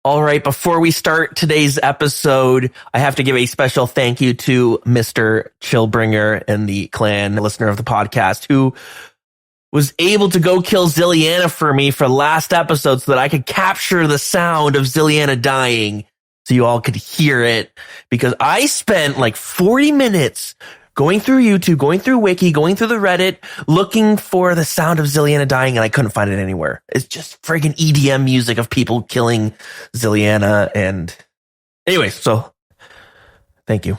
All right, before we start today's episode, I have to give a special thank you to Mr. Chillbringer and the clan, listener of the podcast, who was able to go kill Zilliana for me for last episode so that I could capture the sound of Zilliana dying so you all could hear it. Because I spent like 40 minutes going through YouTube, going through Wiki, going through the Reddit, looking for the sound of Zilliana dying, and I couldn't find it anywhere. It's just friggin' EDM music of people killing Zilliana. And anyway, so thank you.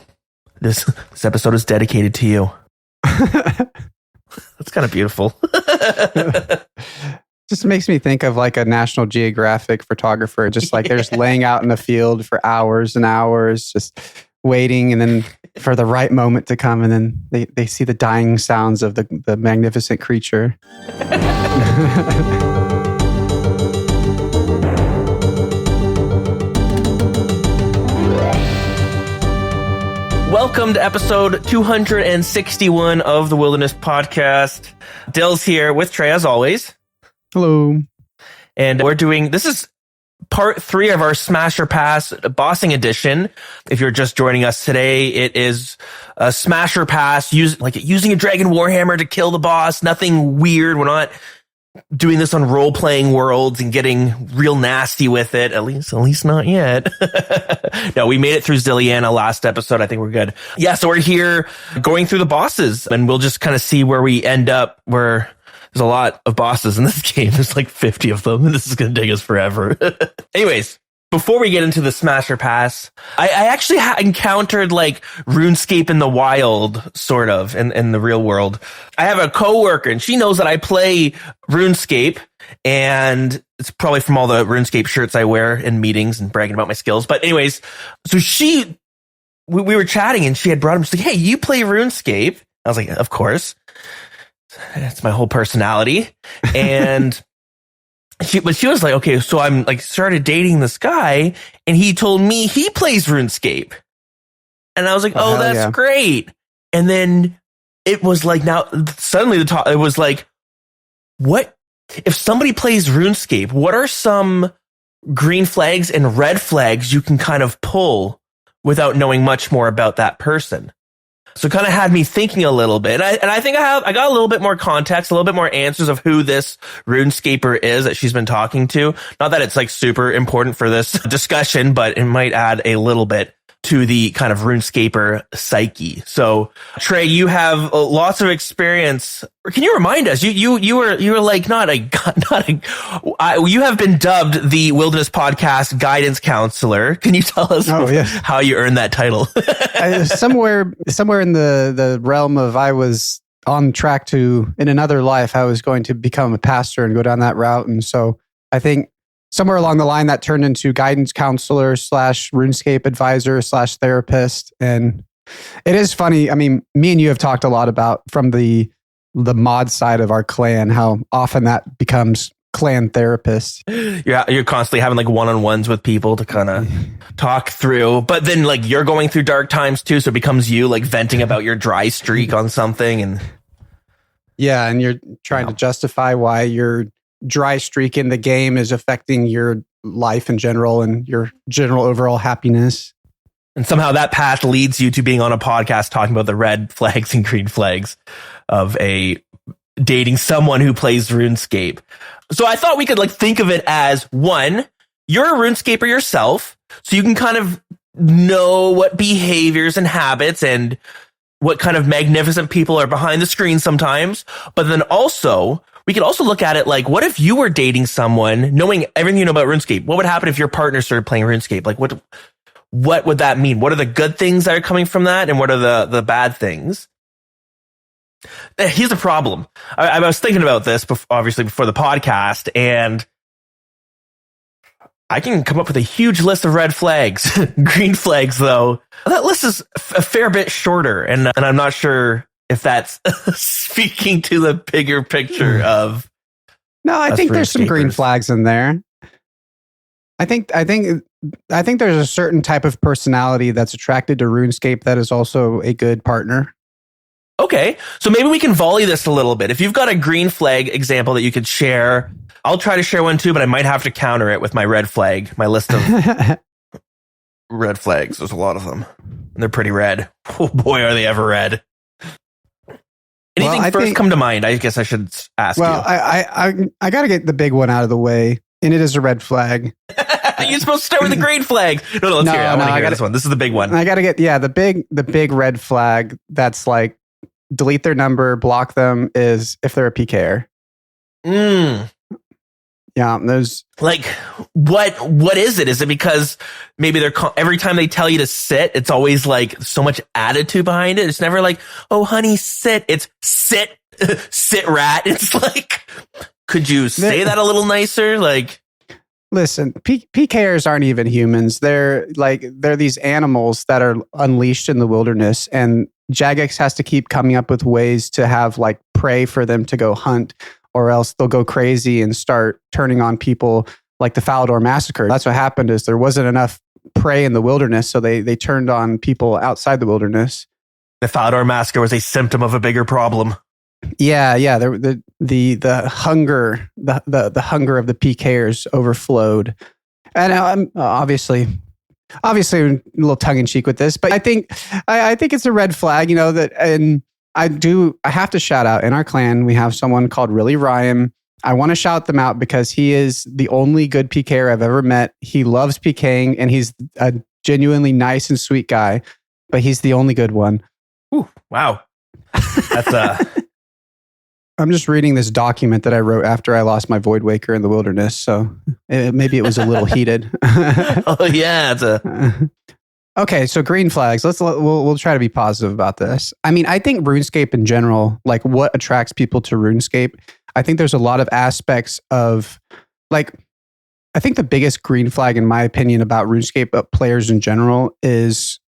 This episode is dedicated to you. That's kind of beautiful. Just makes me think of like a National Geographic photographer, just like they're just laying out in the field for hours and hours, just waiting, and then for the right moment to come, and then they see the dying sounds of the magnificent creature. Welcome to episode 261 of the Wilderness Podcast. Dill's here with Trey as always. Hello. And this is part 3 of our Smasher Pass Bossing Edition. If you're just joining us today, it is a Smasher Pass using a Dragon Warhammer to kill the boss. Nothing weird. We're not doing this on role-playing worlds and getting real nasty with it. At least not yet. No, we made it through Zilliana last episode. I think we're good. Yeah, so we're here going through the bosses, and we'll just kind of see where we end up. There's a lot of bosses in this game. There's like 50 of them, and this is going to take us forever. Anyways, before we get into the Smasher Pass, I actually encountered like RuneScape in the wild, sort of, in the real world. I have a coworker, and she knows that I play RuneScape, and it's probably from all the RuneScape shirts I wear in meetings and bragging about my skills. But anyways, so we were chatting, and she had brought him. She's like, "Hey, you play RuneScape?" I was like, "Of course. That's my whole personality." And she was like, okay, so I'm like started dating this guy, and he told me he plays RuneScape. And I was like, oh, that's great. And then it was like, now suddenly it was like, what if somebody plays RuneScape? What are some green flags and red flags you can kind of pull without knowing much more about that person? So it kind of had me thinking a little bit. And I think I got a little bit more context, a little bit more answers of who this RuneScaper is that she's been talking to. Not that it's like super important for this discussion, but it might add a little bit to the kind of RuneScaper psyche. So Trey, you have lots of experience. Can you remind us? You were like you have been dubbed the Wilderness Podcast guidance counselor. Can you tell us how you earned that title? somewhere in the realm of I was on track to, in another life, I was going to become a pastor and go down that route. And so I think somewhere along the line that turned into guidance counselor / RuneScape advisor / therapist. And it is funny. I mean, me and you have talked a lot about from the mod side of our clan, how often that becomes clan therapist. You're constantly having like one-on-ones with people to kind of talk through, but then like you're going through dark times too. So it becomes you like venting about your dry streak on something. And you're trying to justify why your dry streak in the game is affecting your life in general and your general overall happiness. And somehow that path leads you to being on a podcast talking about the red flags and green flags of dating someone who plays RuneScape. So I thought we could like think of it as one, you're a RuneScaper yourself, so you can kind of know what behaviors and habits and what kind of magnificent people are behind the screen sometimes. But then also, we could also look at it like, what if you were dating someone, knowing everything you know about RuneScape? What would happen if your partner started playing RuneScape? Like, what would that mean? What are the good things that are coming from that? And what are the bad things? Here's the problem. I was thinking about this, obviously, before the podcast, and I can come up with a huge list of red flags. Green flags, though, that list is a fair bit shorter, and I'm not sure if that's speaking to the bigger picture of. No, I think there's some green flags in there. I think there's a certain type of personality that's attracted to RuneScape that is also a good partner. Okay. So maybe we can volley this a little bit. If you've got a green flag example that you could share, I'll try to share one too, but I might have to counter it with my red flag, my list of red flags. There's a lot of them. And they're pretty red. Oh boy, are they ever red. Anything first come to mind? I guess I should ask you. Well, I got to get the big one out of the way, and it is a red flag. You're supposed to start with the green flag. No, let's hear it. I want to hear this one. This is the big one. I got to get, the big red flag that's like, delete their number, block them, is if they're a PKer. Yeah, there's like, what is it? Is it because maybe every time they tell you to sit, it's always like so much attitude behind it? It's never like, oh, honey, sit. It's sit, sit rat. It's like, could you say that a little nicer? Like, listen, PKers aren't even humans. They're these animals that are unleashed in the wilderness, and Jagex has to keep coming up with ways to have like prey for them to go hunt, or else they'll go crazy and start turning on people like the Falador massacre. That's what happened, is there wasn't enough prey in the wilderness, so they turned on people outside the wilderness. The Falador massacre was a symptom of a bigger problem. Yeah. The hunger, the hunger of the PKers overflowed, and I'm obviously a little tongue in cheek with this, but I think it's a red flag, that, and I have to shout out, in our clan, we have someone called Really Ryan. I want to shout them out because he is the only good PKer I've ever met. He loves PKing, and he's a genuinely nice and sweet guy, but he's the only good one. Ooh, wow. That's I'm just reading this document that I wrote after I lost my Void Waker in the wilderness, so maybe it was a little heated. Oh yeah, okay. So green flags. We'll try to be positive about this. I mean, I think RuneScape in general, like what attracts people to RuneScape, I think there's a lot of aspects of like. I think the biggest green flag, in my opinion, about RuneScape players in general is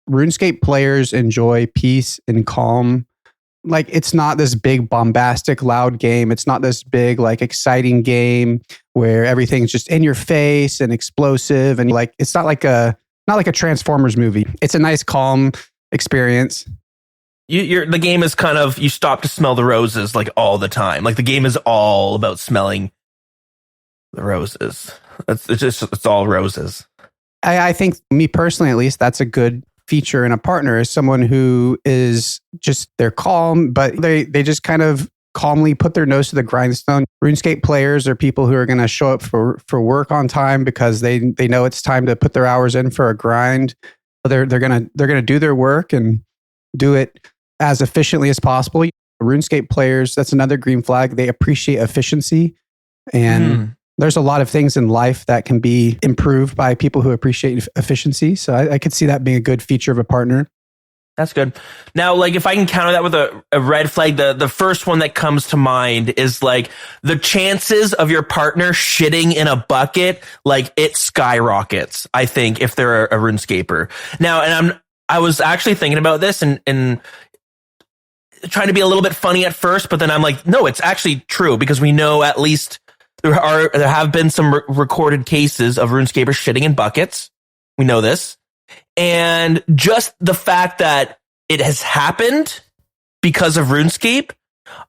RuneScape players enjoy peace and calm. Like, it's not this big bombastic loud game. It's not this big like exciting game where everything's just in your face and explosive, and like it's not like a Transformers movie. It's a nice calm experience. The game is kind of, you stop to smell the roses like all the time. Like the game is all about smelling the roses. It's all roses. I think, me personally at least, that's a good feature in a partner, is someone who is just, they're calm, but they just kind of calmly put their nose to the grindstone. RuneScape players are people who are going to show up for work on time because they know it's time to put their hours in for a grind. They're gonna do their work and do it as efficiently as possible. RuneScape players, that's another green flag. They appreciate efficiency, and there's a lot of things in life that can be improved by people who appreciate efficiency. So I could see that being a good feature of a partner. That's good. Now, like, if I can counter that with a red flag, the first one that comes to mind is like the chances of your partner shitting in a bucket, like it skyrockets, I think, if they're a RuneScaper. Now, and I was actually thinking about this and trying to be a little bit funny at first, but then I'm like, no, it's actually true, because we know at least there have been some recorded cases of RuneScapers shitting in buckets. We know this. And just the fact that it has happened because of RuneScape,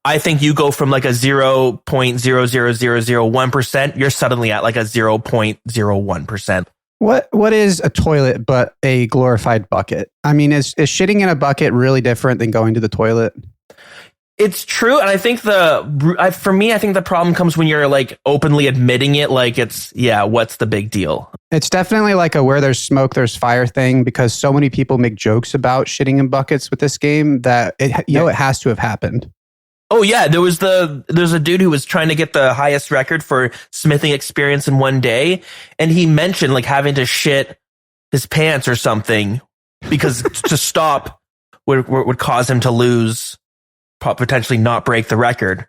I think you go from like a 0.00001%, you're suddenly at like a 0.01%. What is a toilet but a glorified bucket? I mean, is shitting in a bucket really different than going to the toilet? It's true, and I think for me, I think the problem comes when you're like openly admitting it. Like, what's the big deal? It's definitely like a where there's smoke, there's fire thing, because so many people make jokes about shitting in buckets with this game that it has to have happened. Oh yeah, there's a dude who was trying to get the highest record for smithing experience in one day, and he mentioned like having to shit his pants or something because to stop would cause him to lose. Potentially not break the record.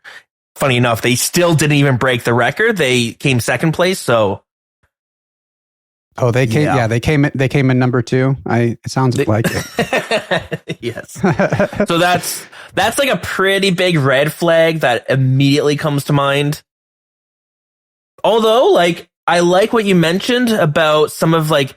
Funny enough, they still didn't even break the record. They came second place. So, they came in number 2. It sounds like it. Yes. So that's like a pretty big red flag that immediately comes to mind. Although, like, I like what you mentioned about some of like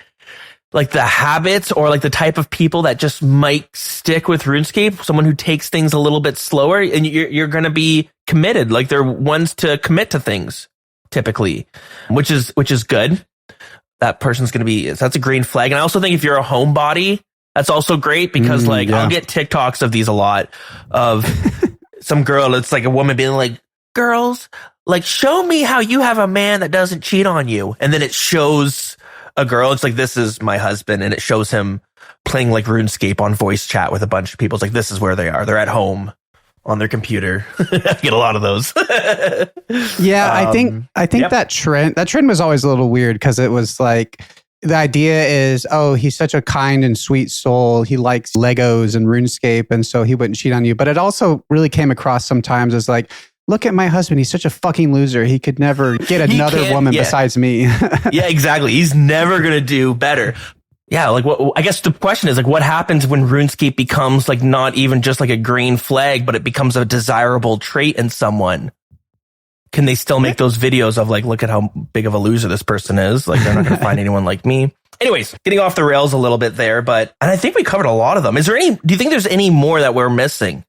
like the habits or like the type of people that just might stick with RuneScape, someone who takes things a little bit slower, and you're going to be committed. Like they're ones to commit to things typically, which is good. That person's going to be, that's a green flag. And I also think if you're a homebody, that's also great because I'll get TikToks of these a lot of some girl. It's like a woman being like, girls, like show me how you have a man that doesn't cheat on you. And then it shows a girl. It's like, this is my husband. And it shows him playing like RuneScape on voice chat with a bunch of people. It's like, this is where they are. They're at home on their computer. I get a lot of those. Yeah. I think that trend was always a little weird because it was like, the idea is, oh, he's such a kind and sweet soul. He likes Legos and RuneScape. And so he wouldn't cheat on you. But it also really came across sometimes as like, look at my husband. He's such a fucking loser. He could never get another woman besides me. Yeah, exactly. He's never going to do better. Yeah. Like I guess the question is like, what happens when RuneScape becomes like not even just like a green flag, but it becomes a desirable trait in someone? Can they still make those videos of like, look at how big of a loser this person is? Like, they're not going to find anyone like me. Anyways, getting off the rails a little bit there, and I think we covered a lot of them. Do you think there's any more that we're missing?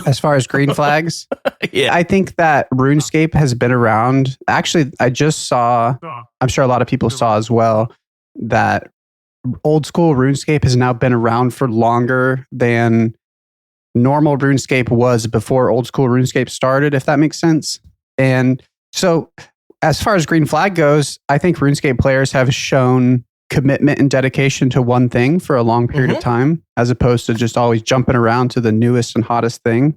As far as green flags? Yeah. I think that RuneScape has been around. Actually, I just saw, I'm sure a lot of people saw as well, that old school RuneScape has now been around for longer than normal RuneScape was before old school RuneScape started, if that makes sense. And so as far as green flag goes, I think RuneScape players have shown commitment and dedication to one thing for a long period of time, as opposed to just always jumping around to the newest and hottest thing.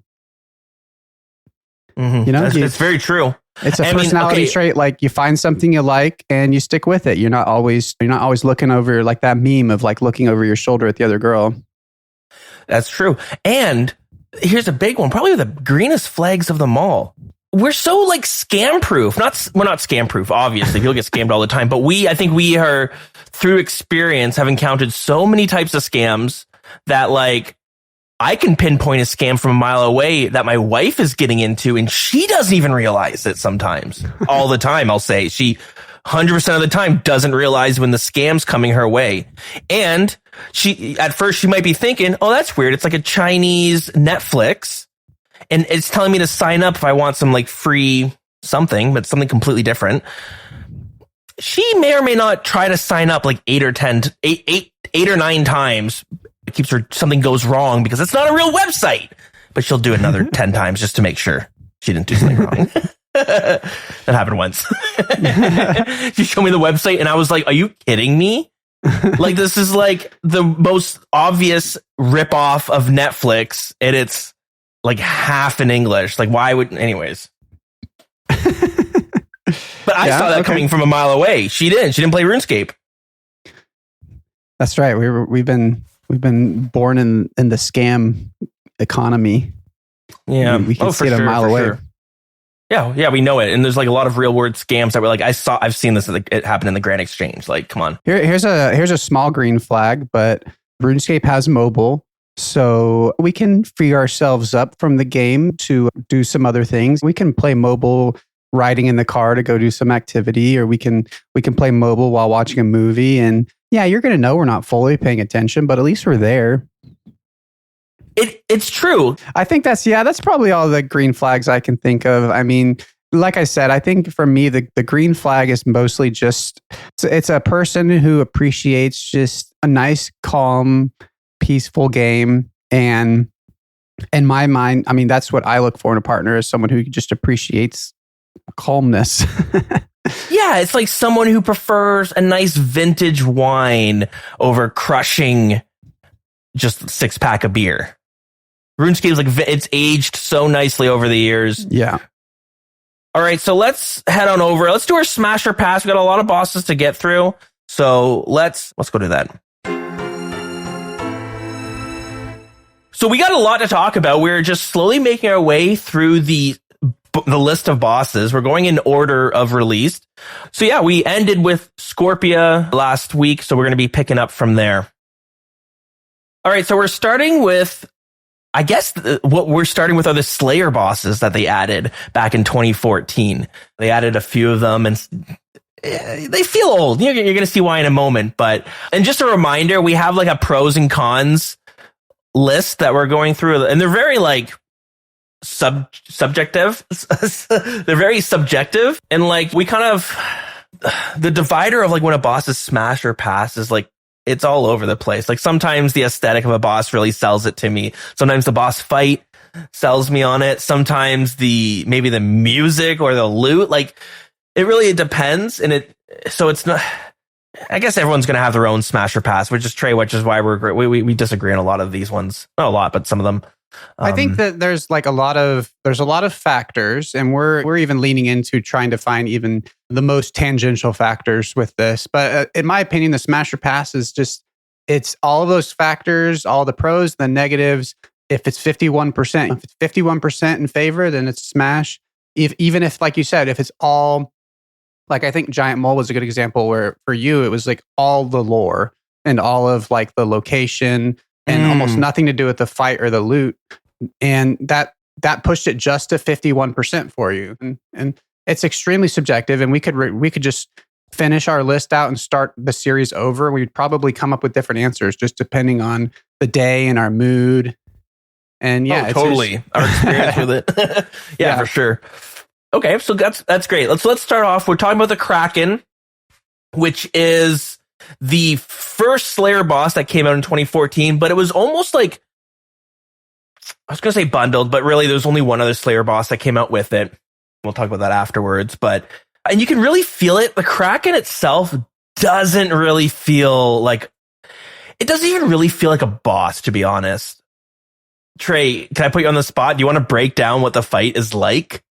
You know, it's very true. It's a personality trait. Like you find something you like and you stick with it. You're not always looking over like that meme of like looking over your shoulder at the other girl. That's true. And here's a big one, probably the greenest flags of them all. We're so like scam proof. We're not scam proof, obviously. People get scammed all the time, but I think we are, through experience, have encountered so many types of scams that like I can pinpoint a scam from a mile away that my wife is getting into, and she doesn't even realize it sometimes. All the time, I'll say. She 100% of the time doesn't realize when the scam's coming her way. And at first she might be thinking, oh, that's weird. It's like a Chinese Netflix. And it's telling me to sign up if I want some like free something, but something completely different. She may or may not try to sign up like 8 or 9 times. It keeps her, something goes wrong because it's not a real website, but she'll do it another 10 times just to make sure she didn't do something wrong. That happened once. She showed me the website and I was like, are you kidding me? Like, this is like the most obvious ripoff of Netflix, and it's like half in English. Like, why would, anyways. But I saw that coming from a mile away. She didn't play RuneScape. That's right. We've been born in the scam economy. Yeah. We can see it a mile away. Sure. Yeah, we know it. And there's like a lot of real world scams that were like, I've seen this, it happened in the Grand Exchange. Like, come on. Here's a small green flag, but RuneScape has mobile. So we can free ourselves up from the game to do some other things. We can play mobile riding in the car to go do some activity, or we can play mobile while watching a movie. And yeah, you're going to know we're not fully paying attention, but at least we're there. It's true. I think that's probably all the green flags I can think of. I mean, like I said, I think for me, the green flag is mostly just, it's a person who appreciates just a nice, calm, peaceful game. And in my mind, I mean, that's what I look for in a partner, is someone who just appreciates calmness. Yeah, it's like someone who prefers a nice vintage wine over crushing just a 6-pack of beer. RuneScape is like, it's aged so nicely over the years. Yeah. All right, so let's head on over. Let's do our Smasher Pass. We got a lot of bosses to get through, so let's go do that. So we got a lot to talk about. We're just slowly making our way through the list of bosses. We're going in order of release. So yeah, we ended with Scorpia last week, so we're going to be picking up from there. All right, so we're starting with, I guess what we're starting with are the Slayer bosses that they added back in 2014. They added a few of them, and they feel old. You're going to see why in a moment. And just a reminder, we have like a pros and cons list that we're going through, and they're very like subjective. They're very subjective. And like we kind of, the divider of like when a boss is smash or pass is like, it's all over the place. Like sometimes the aesthetic of a boss really sells it to me. Sometimes the boss fight sells me on it. Sometimes maybe the music or the loot, like it really depends. And so it's not, I guess everyone's going to have their own smash or pass, which is why we disagree on a lot of these ones. Not a lot, but some of them. I think that there's a lot of factors, and we're even leaning into trying to find even the most tangential factors with this. But in my opinion, the smash or pass is it's all of those factors, all the pros, the negatives. If it's 51% in favor, then it's a smash. Even if, like you said, if it's all, like I think Giant Mole was a good example where for you, it was like all the lore and all of like the location and almost nothing to do with the fight or the loot. And that pushed it just to 51% for you. And it's extremely subjective. And we could just finish our list out and start the series over. We'd probably come up with different answers just depending on the day and our mood. And yeah, totally. Our experience with it. Yeah, for sure. Okay, so that's great. Let's start off. We're talking about the Kraken, which is the first Slayer boss that came out in 2014, but it was almost like, I was going to say bundled, but really there's only one other Slayer boss that came out with it. We'll talk about that afterwards, and you can really feel it. The Kraken itself doesn't even really feel like a boss, to be honest. Trey, can I put you on the spot? Do you want to break down what the fight is like?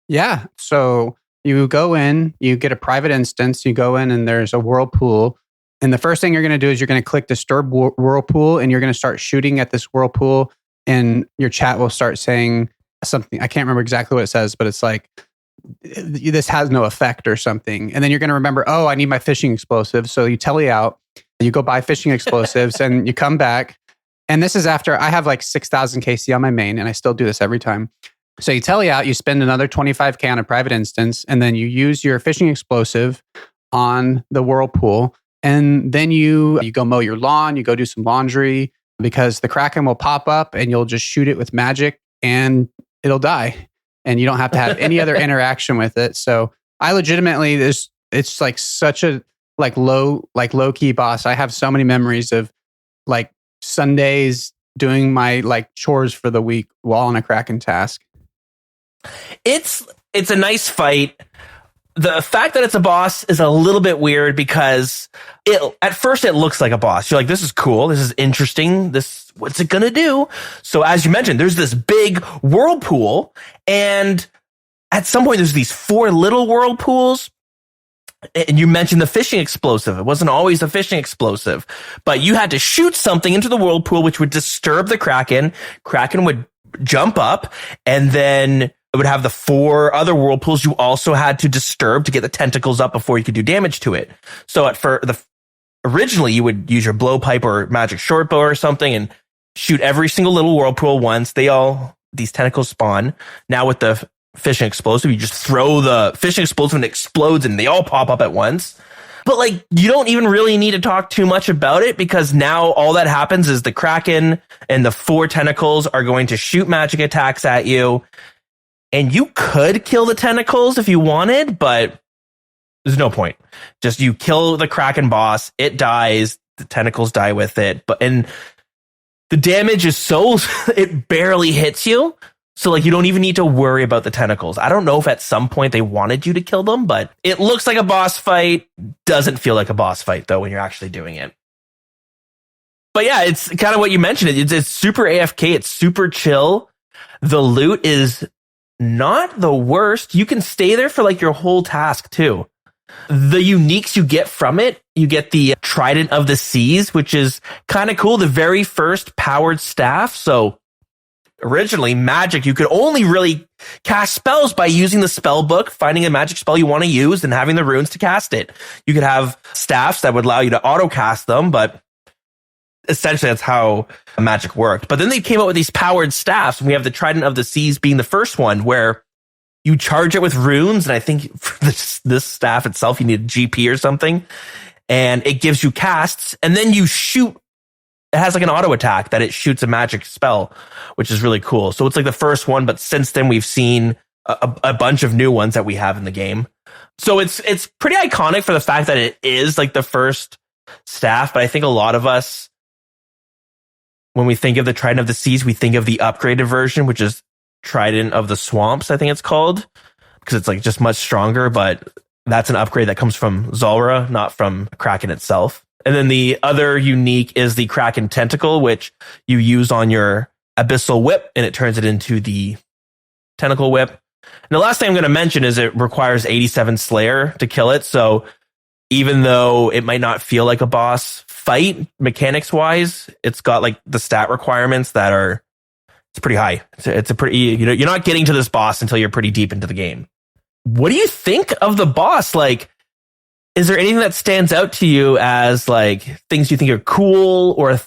Yeah. So you go in, you get a private instance, you go in and there's a whirlpool. And the first thing you're going to do is you're going to click disturb whirlpool and you're going to start shooting at this whirlpool and your chat will start saying something. I can't remember exactly what it says, but it's like, this has no effect or something. And then you're going to remember, oh, I need my fishing explosives. So you telly out, you go buy fishing explosives and you come back. And this is after I have like 6,000 KC on my main and I still do this every time. So you telly out, you spend another 25K on a private instance, and then you use your fishing explosive on the whirlpool. And then you go mow your lawn, you go do some laundry because the Kraken will pop up and you'll just shoot it with magic and it'll die. And you don't have to have any other interaction with it. So I legitimately, it's like such a low key boss. I have so many memories of like Sundays doing my like chores for the week while on a Kraken task. It's a nice fight. The fact that it's a boss is a little bit weird because at first it looks like a boss. You're like, this is cool. This is interesting. What's it going to do? So as you mentioned, there's this big whirlpool. And at some point there's these 4 little whirlpools. And you mentioned the fishing explosive. It wasn't always a fishing explosive, but you had to shoot something into the whirlpool, which would disturb the Kraken. Kraken would jump up and then it would have the 4 other whirlpools you also had to disturb to get the tentacles up before you could do damage to it. So originally you would use your blowpipe or magic shortbow or something and shoot every single little whirlpool once. These tentacles spawn. Now with the fishing explosive, you just throw the fishing explosive and it explodes and they all pop up at once. But like, you don't even really need to talk too much about it because now all that happens is the Kraken and the 4 tentacles are going to shoot magic attacks at you. And you could kill the tentacles if you wanted, but there's no point. Just you kill the Kraken boss, it dies, the tentacles die with it. And the damage is it barely hits you. So like you don't even need to worry about the tentacles. I don't know if at some point they wanted you to kill them, but it looks like a boss fight. Doesn't feel like a boss fight though when you're actually doing it. But yeah, it's kind of what you mentioned. It's super AFK. It's super chill. The loot is not the worst. You can stay there for like your whole task too. The uniques you get from it, you get the Trident of the Seas, which is kind of cool. The very first powered staff. So originally magic, you could only really cast spells by using the spell book, finding a magic spell you want to use and having the runes to cast it. You could have staffs that would allow you to auto cast them, but essentially that's how magic worked. But then they came out with these powered staffs, and we have the Trident of the Seas being the first one, where you charge it with runes. And I think for this staff itself, you need a GP or something. And it gives you casts. And then you shoot. It has like an auto attack that it shoots a magic spell, which is really cool. So it's like the first one. But since then, we've seen a bunch of new ones that we have in the game. So it's pretty iconic for the fact that it is like the first staff. But I think a lot of us, when we think of the Trident of the Seas, we think of the upgraded version, which is Trident of the Swamps, I think it's called, because it's like just much stronger. But that's an upgrade that comes from Zulrah, not from Kraken itself. And then the other unique is the Kraken Tentacle, which you use on your Abyssal Whip, and it turns it into the Tentacle Whip. And the last thing I'm going to mention is it requires 87 Slayer to kill it. So even though it might not feel like a boss fight mechanics wise, it's got like the stat requirements that are, it's pretty high. It's a pretty, you're not getting to this boss until you're pretty deep into the game. What do you think of the boss? Like, is there anything that stands out to you as like things you think are cool or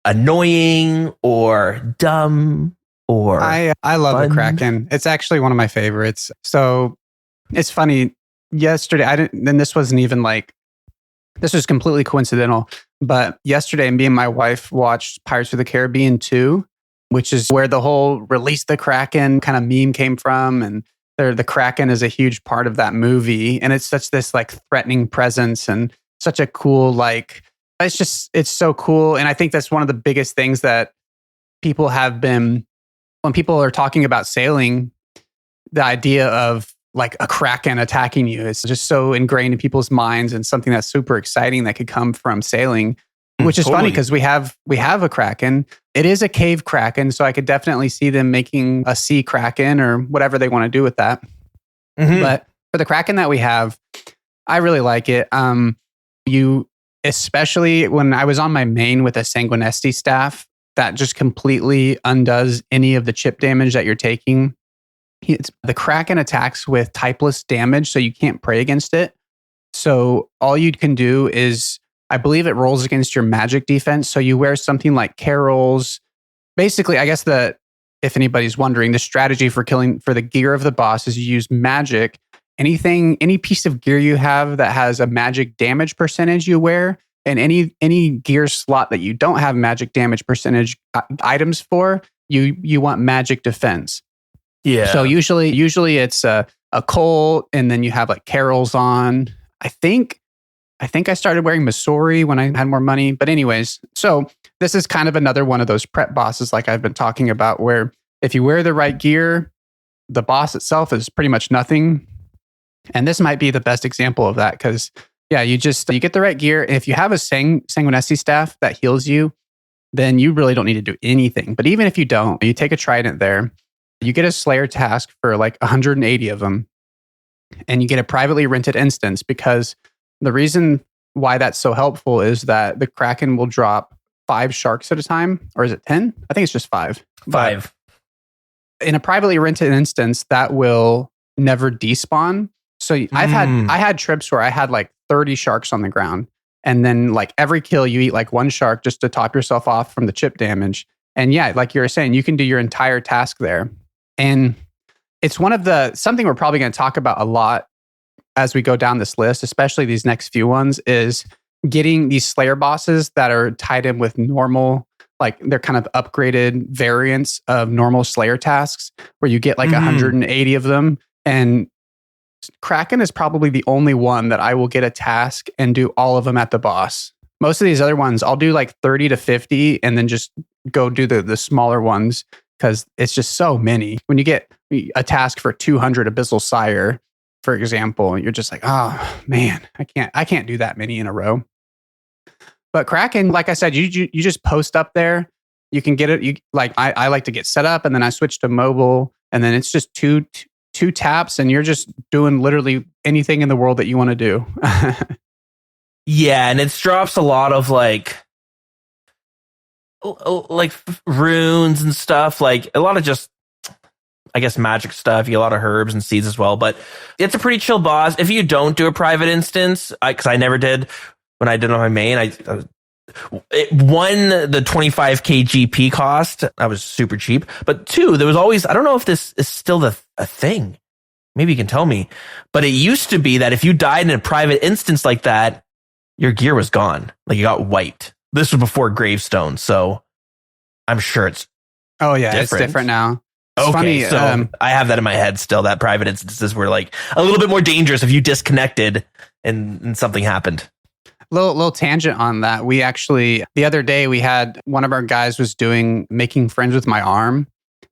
annoying or dumb? Or I love fun? the Kraken. It's actually one of my favorites. So it's funny. Yesterday, and this wasn't even like, this was completely coincidental. But yesterday, me and my wife watched Pirates of the Caribbean 2, which is where the whole release the Kraken kind of meme came from. And the Kraken is a huge part of that movie. And it's such this like threatening presence and such a cool, like, it's so cool. And I think that's one of the biggest things that people have been, when people are talking about sailing, the idea of like a Kraken attacking you is just so ingrained in people's minds and something that's super exciting that could come from sailing, which is funny because we have a Kraken. It is a cave Kraken, so I could definitely see them making a sea Kraken or whatever they want to do with that. Mm-hmm. But for the Kraken that we have, I really like it. Especially when I was on my main with a Sanguinesti staff, that just completely undoes any of the chip damage that you're taking. The Kraken attacks with typeless damage, so you can't pray against it. So all you can do is, I believe it rolls against your magic defense. So you wear something like Carol's. Basically, I guess if anybody's wondering, the strategy for the gear of the boss is you use magic. Any piece of gear you have that has a magic damage percentage you wear, and any gear slot that you don't have magic damage percentage items for, you want magic defense. Yeah. So usually it's a Colt, and then you have like Carol's on. I think I started wearing Missouri when I had more money. But anyways, so this is kind of another one of those prep bosses like I've been talking about, where if you wear the right gear, the boss itself is pretty much nothing. And this might be the best example of that because, yeah, you get the right gear. If you have a Sanguinesti staff that heals you, then you really don't need to do anything. But even if you don't, you take a Trident there, you get a Slayer task for like 180 of them, and you get a privately rented instance, because the reason why that's so helpful is that the Kraken will drop 5 sharks at a time. Or is it 10? I think it's just 5. 5. In a privately rented instance, that will never despawn. So I had trips where I had like 30 sharks on the ground, and then like every kill you eat like 1 shark just to top yourself off from the chip damage. And yeah, like you were saying, you can do your entire task there. And it's something we're probably going to talk about a lot as we go down this list, especially these next few ones, is getting these Slayer bosses that are tied in with normal, like they're kind of upgraded variants of normal Slayer tasks where you get like 180 of them. And Kraken is probably the only one that I will get a task and do all of them at the boss. Most of these other ones, I'll do like 30 to 50 and then just go do the smaller ones because it's just so many. When you get a task for 200 Abyssal Sire, for example, you're just like, oh man, I can't do that many in a row. But Kraken, like I said, you just post up there. You can get it. I like to get set up, and then I switch to mobile, and then it's just two taps, and you're just doing literally anything in the world that you want to do. Yeah, and it drops a lot of like runes and stuff, like a lot of just, I guess, magic stuff. You get a lot of herbs and seeds as well, but it's a pretty chill boss. If you don't do a private instance, because I never did when I did on my main, it won the 25k GP cost. I was super cheap, but 2, there was always, I don't know if this is still a thing. maybe you can tell me, but it used to be that if you died in a private instance like that, your gear was gone. Like you got wiped. This was before gravestones, so I'm sure it's It's different now. It's funny, so I have that in my head still, that private instances were like a little bit more dangerous if you disconnected and something happened. Little tangent on that. We actually, the other day, we had one of our guys was doing Making Friends with My Arm,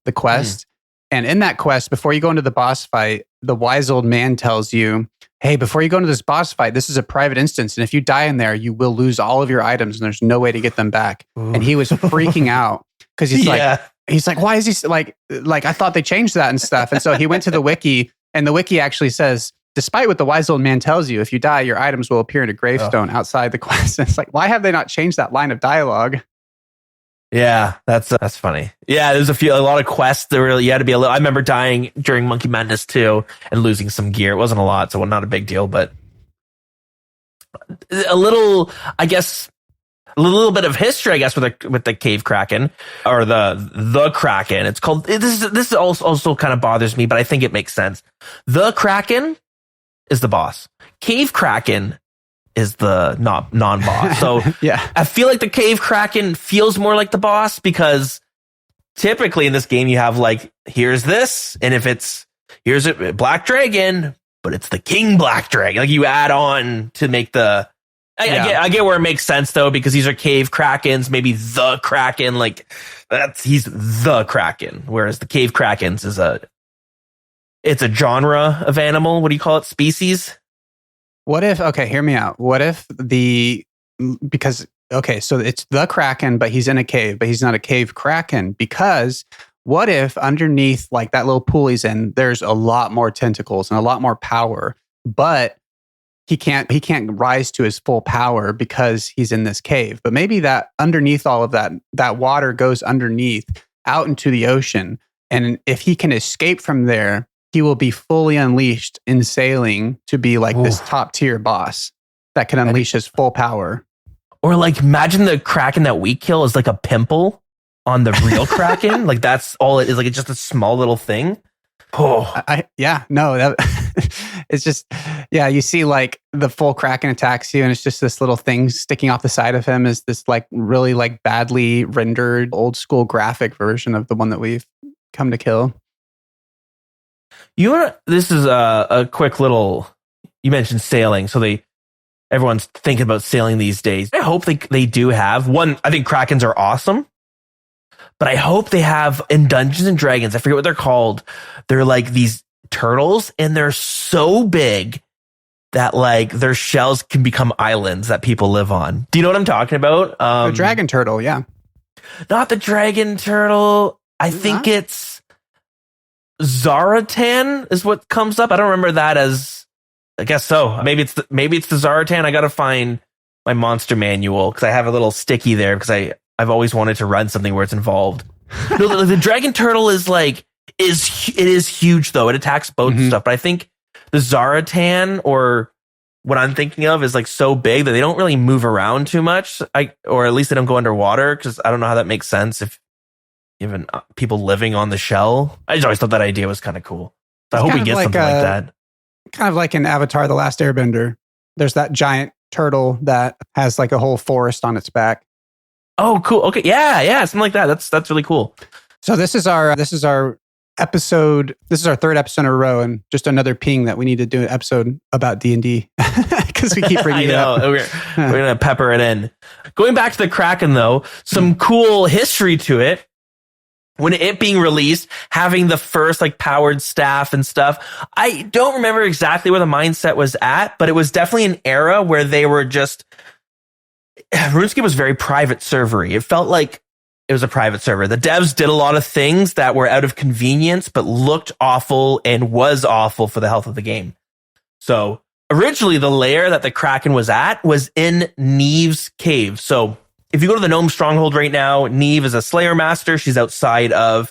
the quest. And in that quest, before you go into the boss fight, the wise old man tells you, hey, before you go into this boss fight, this is a private instance. And if you die in there, you will lose all of your items and there's no way to get them back. Ooh. And he was freaking out because he's like, why is he like, I thought they changed that and stuff. And so he went to the wiki, and the wiki actually says, despite what the wise old man tells you, if you die, your items will appear in a gravestone outside the quest. And it's like, why have they not changed that line of dialogue? Yeah, that's funny. Yeah, there's a lot of quests that really, you had to be a little, I remember dying during Monkey Madness 2 and losing some gear. It wasn't a lot, so not a big deal, but a little, I guess, a little bit of history, I guess, with the cave Kraken or the Kraken. It's called, this also kind of bothers me, but I think it makes sense. The Kraken is the boss. Cave Kraken is the non-boss. So yeah, I feel like the Cave Kraken feels more like the boss because typically in this game you have like, here's this, and if here's a Black Dragon, but it's the King Black Dragon. Like you add on to make the. I get where it makes sense though, because these are Cave Krakens, maybe the Kraken, like he's the Kraken, whereas the Cave Krakens it's a genre of animal. What do you call it? Species? What if, okay, hear me out. What if so it's the Kraken, but he's in a cave, but he's not a Cave Kraken, because what if underneath like that little pool he's in, there's a lot more tentacles and a lot more power, but he can't rise to his full power because he's in this cave. But maybe that underneath all of that water goes underneath out into the ocean. And if he can escape from there, he will be fully unleashed in sailing to be like this top tier boss that can unleash his full power. Or like imagine the Kraken that we kill is like a pimple on the real Kraken. Like that's all it is. Like it's just a small little thing. It's just, you see like the full Kraken attacks you and it's just this little thing sticking off the side of him is this like really like badly rendered old school graphic version of the one that we've come to kill. This is a quick little, you mentioned sailing. So everyone's thinking about sailing these days. I hope they do have one. I think Krakens are awesome, but I hope they have in Dungeons and Dragons. I forget what they're called. They're like these turtles and they're so big that like their shells can become islands that people live on. Do you know what I'm talking about? The dragon turtle. Yeah. Not the dragon turtle. I think it's Zaratan is what comes up. I don't remember that as. I guess so. Maybe it's the Zaratan. I got to find my monster manual because I have a little sticky there because I've always wanted to run something where it's involved. No, the dragon turtle is huge though. It attacks boats and stuff. But I think the Zaratan, or what I'm thinking of, is like so big that they don't really move around too much. Or at least they don't go underwater, because I don't know how that makes sense if even people living on the shell. I just always thought that idea was kind of cool. So I hope we get something like that. Kind of like in Avatar: The Last Airbender. There's that giant turtle that has like a whole forest on its back. Oh, cool. Okay, yeah, something like that. That's really cool. So this is our episode. This is our third episode in a row, and just another ping that we need to do an episode about D&D because we keep bringing it up. We're gonna pepper it in. Going back to the Kraken, though, some cool history to it. When it being released, having the first like powered staff and stuff, I don't remember exactly where the mindset was at, but it was definitely an era where they were just, RuneScape was very private servery. It felt like it was a private server. The devs did a lot of things that were out of convenience, but looked awful and was awful for the health of the game. So originally the lair that the Kraken was at was in Neve's cave. So if you go to the Gnome Stronghold right now, Neve is a Slayer Master. She's outside of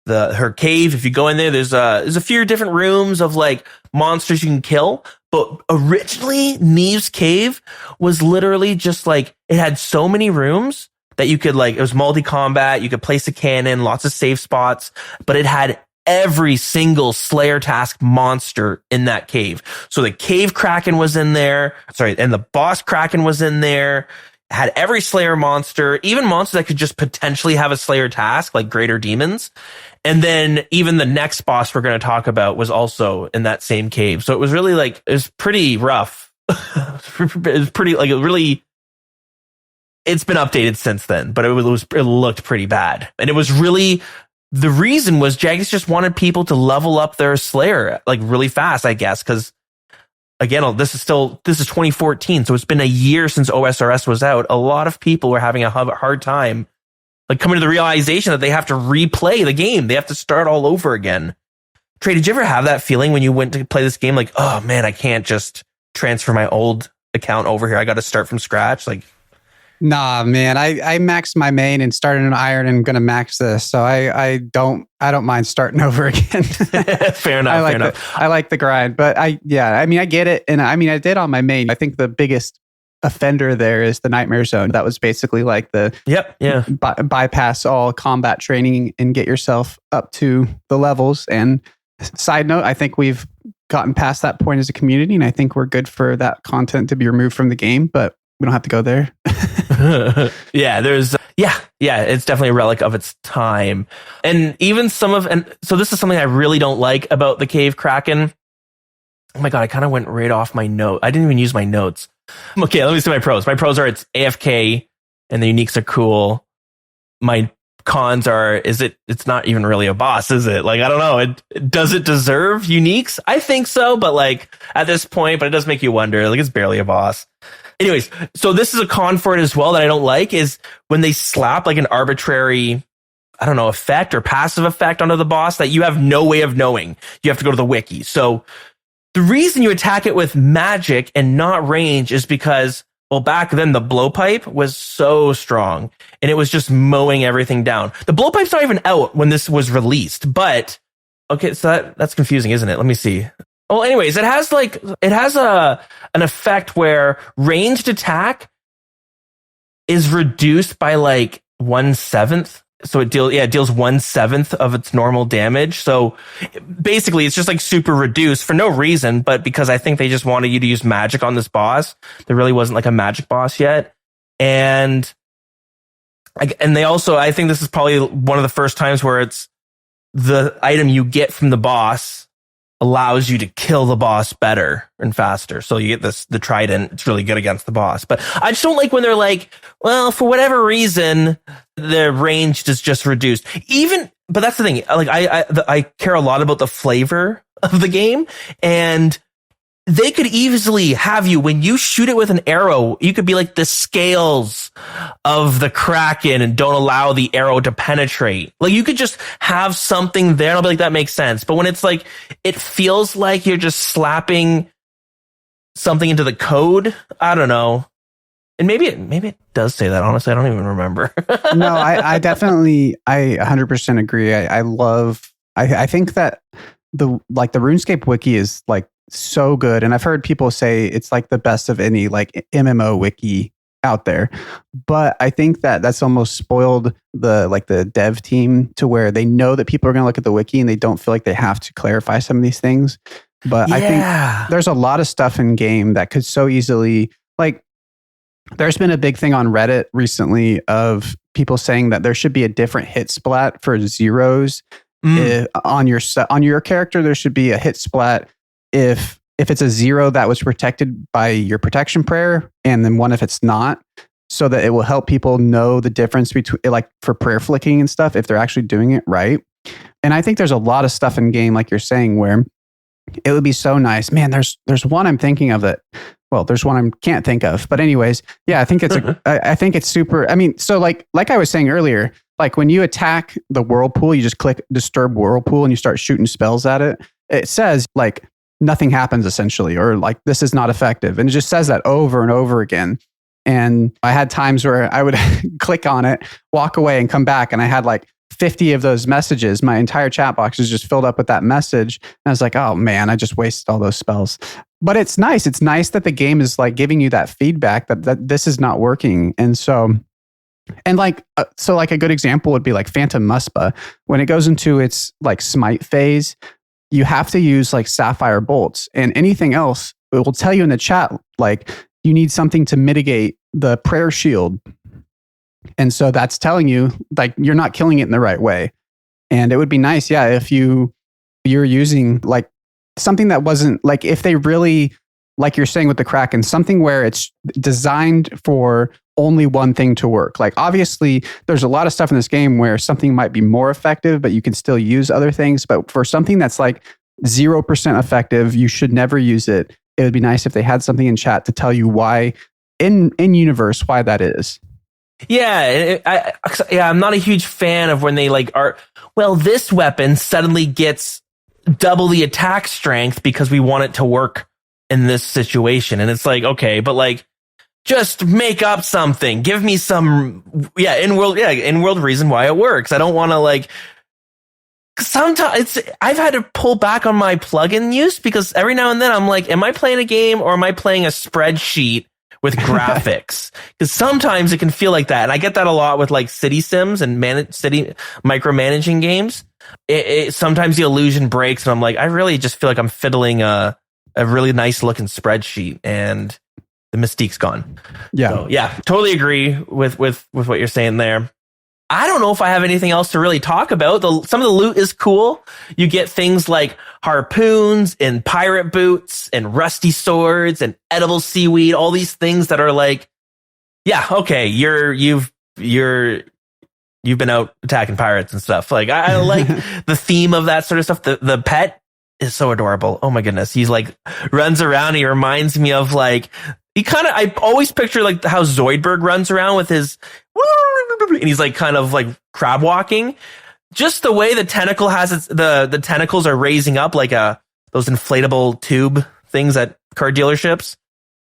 her cave. If you go in there, there's a few different rooms of like monsters you can kill. But originally, Neve's cave was literally just like, it had so many rooms that you could like, it was multi-combat. You could place a cannon, lots of safe spots, but it had every single Slayer task monster in that cave. So the cave Kraken was in there. Sorry. And the boss Kraken was in there. Had every Slayer monster, even monsters that could just potentially have a Slayer task, like greater demons. And then even the next boss we're going to talk about was also in that same cave. So it was really like, it was pretty rough. It was pretty, like, it really, it's been updated since then, but it looked pretty bad. And it was really, the reason was Jagex just wanted people to level up their Slayer like really fast, I guess. Cause again, this is 2014. So it's been a year since OSRS was out. A lot of people were having a hard time like coming to the realization that they have to replay the game. They have to start all over again. Trey, did you ever have that feeling when you went to play this game? Like, oh man, I can't just transfer my old account over here. I got to start from scratch. Like, nah, man, I maxed my main and started an iron and I'm going to max this. So I don't mind starting over again. Fair enough. I like the grind, but I get it. And I mean, I did on my main. I think the biggest offender there is the Nightmare Zone. That was basically like the bypass all combat training and get yourself up to the levels. And side note, I think we've gotten past that point as a community, and I think we're good for that content to be removed from the game, but we don't have to go there. It's definitely a relic of its time. And even so this is something I really don't like about the Cave Kraken. Oh my God, I kind of went right off my note. I didn't even use my notes. Okay, let me see my pros. My pros are it's AFK and the uniques are cool. My cons are, it's not even really a boss, is it? Like, I don't know. Does it deserve uniques? I think so, but like at this point, but it does make you wonder, like it's barely a boss. Anyways, so this is a con for it as well that I don't like is when they slap like an arbitrary, I don't know, effect or passive effect onto the boss that you have no way of knowing. You have to go to the wiki. So the reason you attack it with magic and not range is because, well, back then the blowpipe was so strong and it was just mowing everything down. The blowpipe's not even out when this was released, but okay, so that's confusing, isn't it? Let me see. Well, anyways, it has an effect where ranged attack is reduced by like 1/7. So it deals 1/7 of its normal damage. So basically it's just like super reduced for no reason, but because I think they just wanted you to use magic on this boss. There really wasn't like a magic boss yet. And they also, I think this is probably one of the first times where it's the item you get from the boss allows you to kill the boss better and faster. So you get the trident. It's really good against the boss. But I just don't like when they're like, well, for whatever reason, the range is just reduced. But that's the thing. Like I care a lot about the flavor of the game, and they could easily have you, when you shoot it with an arrow, you could be like the scales of the Kraken and don't allow the arrow to penetrate. Like you could just have something there and I'll be like, that makes sense. But when it's like, it feels like you're just slapping something into the code. I don't know. And maybe it does say that. Honestly, I don't even remember. No, I definitely, I 100% agree. I think that the RuneScape wiki is like so good. And I've heard people say it's like the best of any like MMO wiki out there. But I think that that's almost spoiled the dev team to where they know that people are going to look at the wiki and they don't feel like they have to clarify some of these things. But yeah. I think there's a lot of stuff in game that could so easily, like, there's been a big thing on Reddit recently of people saying that there should be a different hit splat for zeros. On your character. There should be a hit splat if it's a 0 that was protected by your protection prayer, and then 1 if it's not, so that it will help people know the difference between, like, for prayer flicking and stuff, if they're actually doing it right. And I think there's a lot of stuff in game, like you're saying, where it would be so nice. Man, there's one I'm thinking of that. Well, there's one I can't think of. But anyways, yeah, I think it's I think it's super. I mean, so like I was saying earlier, like when you attack the whirlpool, you just click disturb whirlpool and you start shooting spells at it. It says like nothing happens essentially, or like this is not effective. And it just says that over and over again. And I had times where I would click on it, walk away and come back. And I had like 50 of those messages. My entire chat box is just filled up with that message. And I was like, oh man, I just wasted all those spells. But it's nice. It's nice that the game is like giving you that feedback that this is not working. And so And so a good example would be like Phantom Muspa. When it goes into its like smite phase, you have to use like Sapphire Bolts, and anything else, it will tell you in the chat, like you need something to mitigate the prayer shield. And so that's telling you like you're not killing it in the right way. And it would be nice, yeah, if you're using like something that wasn't like, if they really, like you're saying with the Kraken, something where it's designed for only one thing to work. Like obviously there's a lot of stuff in this game where something might be more effective, but you can still use other things. But for something that's like 0% effective, you should never use it. It would be nice if they had something in chat to tell you why in universe, why that is. Yeah. I'm not a huge fan of when they like are, well, this weapon suddenly gets double the attack strength because we want it to work in this situation. And it's like, okay, but like, just make up something. Give me some, in-world reason why it works. I don't want to like, sometimes I've had to pull back on my plugin use because every now and then I'm like, am I playing a game or am I playing a spreadsheet with graphics? Because sometimes it can feel like that. And I get that a lot with like city sims and city micromanaging games. Sometimes the illusion breaks and I'm like, I really just feel like I'm fiddling a really nice looking spreadsheet and the mystique's gone. Yeah. So, yeah, totally agree with what you're saying there. I don't know if I have anything else to really talk about. Some of the loot is cool. You get things like harpoons and pirate boots and rusty swords and edible seaweed, all these things that are like, yeah, okay, you've been out attacking pirates and stuff. Like I like the theme of that sort of stuff. The pet is so adorable. Oh my goodness. He's like runs around. He reminds me of like, I always picture like how Zoidberg runs around with his, and he's like kind of like crab walking. Just the way the tentacle has the tentacles are raising up like those inflatable tube things at car dealerships.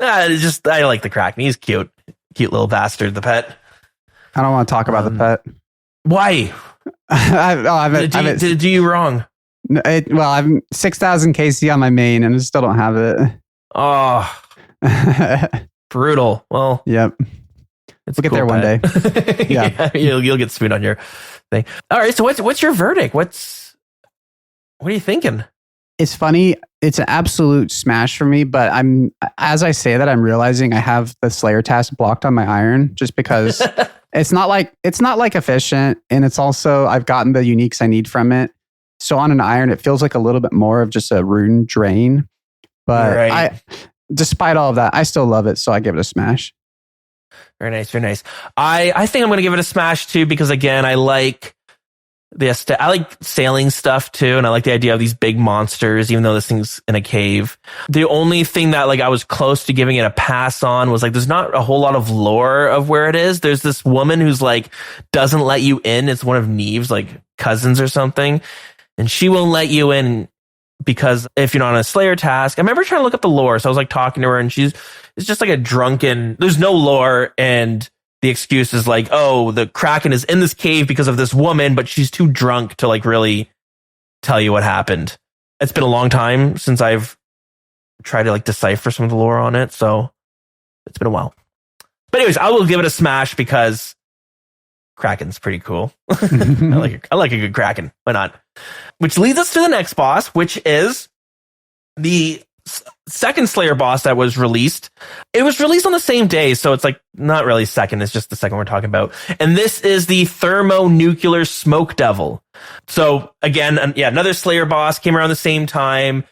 I like the Kraken. He's cute little bastard. The pet. I don't want to talk about the pet. Why? Did it do you wrong? I'm 6,000 KC on my main and I still don't have it. Oh. Brutal. Well, yep. We'll get there one day. Yeah, you'll get spoon on your thing. All right. So what's your verdict? What are you thinking? It's funny. It's an absolute smash for me. But as I say that, I'm realizing I have the Slayer task blocked on my iron just because it's not like efficient, and it's also I've gotten the uniques I need from it. So on an iron, it feels like a little bit more of just a rune drain. But right. Despite all of that, I still love it. So I give it a smash. Very nice. Very nice. I think I'm going to give it a smash too, because again, I like I like sailing stuff too. And I like the idea of these big monsters, even though this thing's in a cave. The only thing that like I was close to giving it a pass on was like, there's not a whole lot of lore of where it is. There's this woman who's like, doesn't let you in. It's one of Neve's like cousins or something. And she won't let you in because if you're not on a Slayer task, I remember trying to look up the lore. So I was like talking to her and it's just like a drunken, there's no lore. And the excuse is like, oh, the Kraken is in this cave because of this woman, but she's too drunk to like really tell you what happened. It's been a long time since I've tried to like decipher some of the lore on it. So it's been a while. But anyways, I will give it a smash because Kraken's pretty cool. I like a good Kraken. Why not? Which leads us to the next boss, which is the second Slayer boss that was released. It was released on the same day, so it's like not really second, it's just the second we're talking about. And this is the thermonuclear smoke devil. So again, another Slayer boss came around the same time.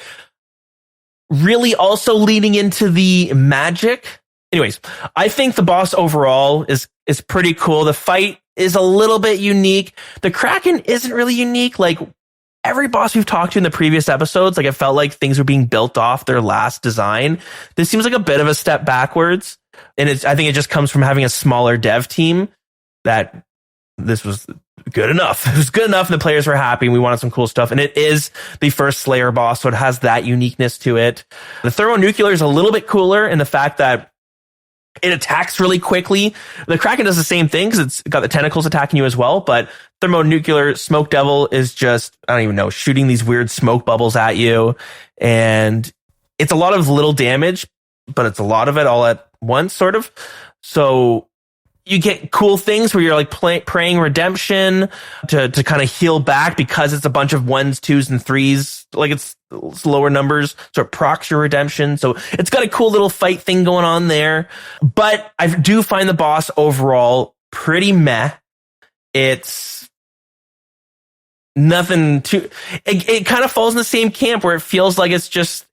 Really also leading into the magic. Anyways, I think the boss overall is pretty cool. The fight is a little bit unique. The Kraken isn't really unique. Like every boss we've talked to in the previous episodes, like it felt like things were being built off their last design. This seems like a bit of a step backwards. And I think it just comes from having a smaller dev team that this was good enough. It was good enough and the players were happy and we wanted some cool stuff. And it is the first Slayer boss, so it has that uniqueness to it. The thermonuclear is a little bit cooler in the fact that it attacks really quickly. The Kraken does the same thing because it's got the tentacles attacking you as well. But thermonuclear smoke devil is just, I don't even know, shooting these weird smoke bubbles at you. And it's a lot of little damage, but it's a lot of it all at once, sort of. So you get cool things where you're like praying redemption to kind of heal back because it's a bunch of 1s, 2s, and 3s. Like it's lower numbers. So it procs your redemption. So it's got a cool little fight thing going on there. But I do find the boss overall pretty meh. It's nothing too, it kind of falls in the same camp where it feels like it's just,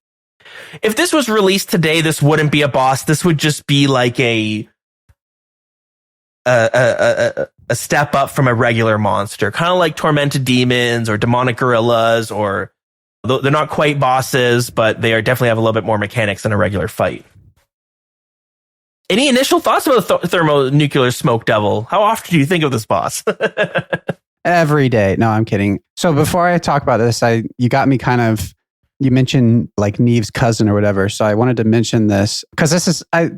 if this was released today, this wouldn't be a boss. This would just be like a step up from a regular monster, kind of like tormented demons or demonic gorillas, or they're not quite bosses, but they definitely have a little bit more mechanics than a regular fight. Any initial thoughts about the thermonuclear smoke devil? How often do you think of this boss? Every day. No, I'm kidding. So before I talk about this, you got me kind of, you mentioned like Neve's cousin or whatever. So I wanted to mention this because this is, I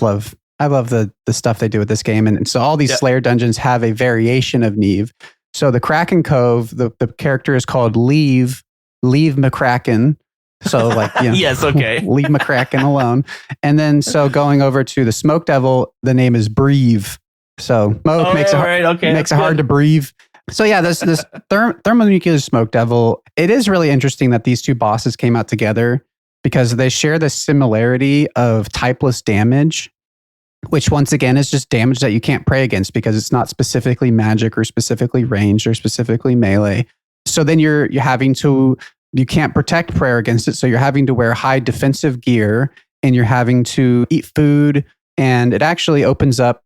love the stuff they do with this game. And so all these Slayer dungeons have a variation of Neve. So the Kraken Cove, the character is called Leave McCracken. So like, you know, yes, okay. Leave McCracken alone. And then so going over to the Smoke Devil, the name is Breathe. So Smoke makes it hard to breathe. So yeah, this thermonuclear Smoke Devil, it is really interesting that these two bosses came out together because they share the similarity of typeless damage, which once again is just damage that you can't pray against because it's not specifically magic or specifically ranged or specifically melee. So then you can't protect prayer against it. So you're having to wear high defensive gear and you're having to eat food. And it actually opens up,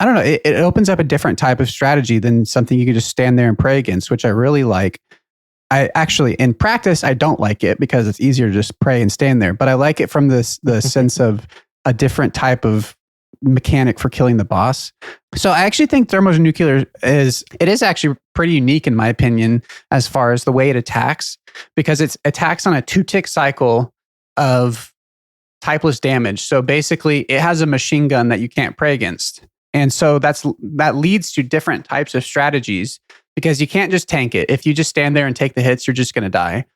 I don't know, it opens up a different type of strategy than something you can just stand there and pray against, which I really like. I actually, in practice, I don't like it because it's easier to just pray and stand there. But I like it from the sense of a different type of mechanic for killing the boss. So I actually think thermonuclear is actually pretty unique in my opinion as far as the way it attacks, because it attacks on a 2-tick cycle of typeless damage. So basically it has a machine gun that you can't pray against. And so that leads to different types of strategies because you can't just tank it. If you just stand there and take the hits, you're just going to die.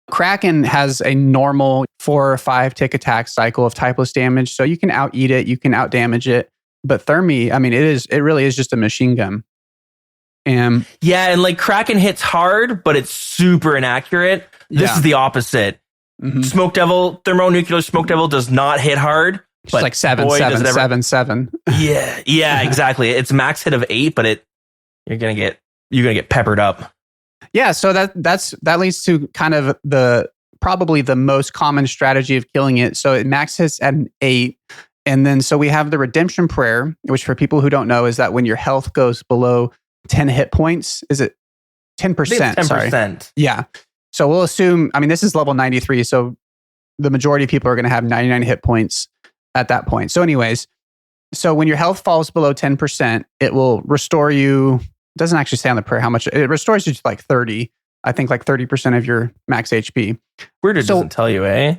Kraken has a normal 4 or 5 tick attack cycle of typeless damage, so you can out-eat it, you can out-damage it. But Thermy, I mean, it really is just a machine gun. And like Kraken hits hard, but it's super inaccurate. This is the opposite. Mm-hmm. Thermonuclear Smoke Devil does not hit hard. It's like 7. Yeah, exactly. It's max hit of 8, but you're gonna get peppered up. Yeah, so that leads to kind of probably the most common strategy of killing it. So it max hits at an 8. And then so we have the redemption prayer, which for people who don't know is that when your health goes below 10 hit points, is it 10%? 10%. Sorry. Yeah. So we'll assume, I mean, this is level 93. So the majority of people are going to have 99 hit points at that point. So anyways, so when your health falls below 10%, it will restore you. It doesn't actually say on the prayer how much. It restores you to like 30. I think like 30% of your max HP. Weird, it doesn't tell you, eh?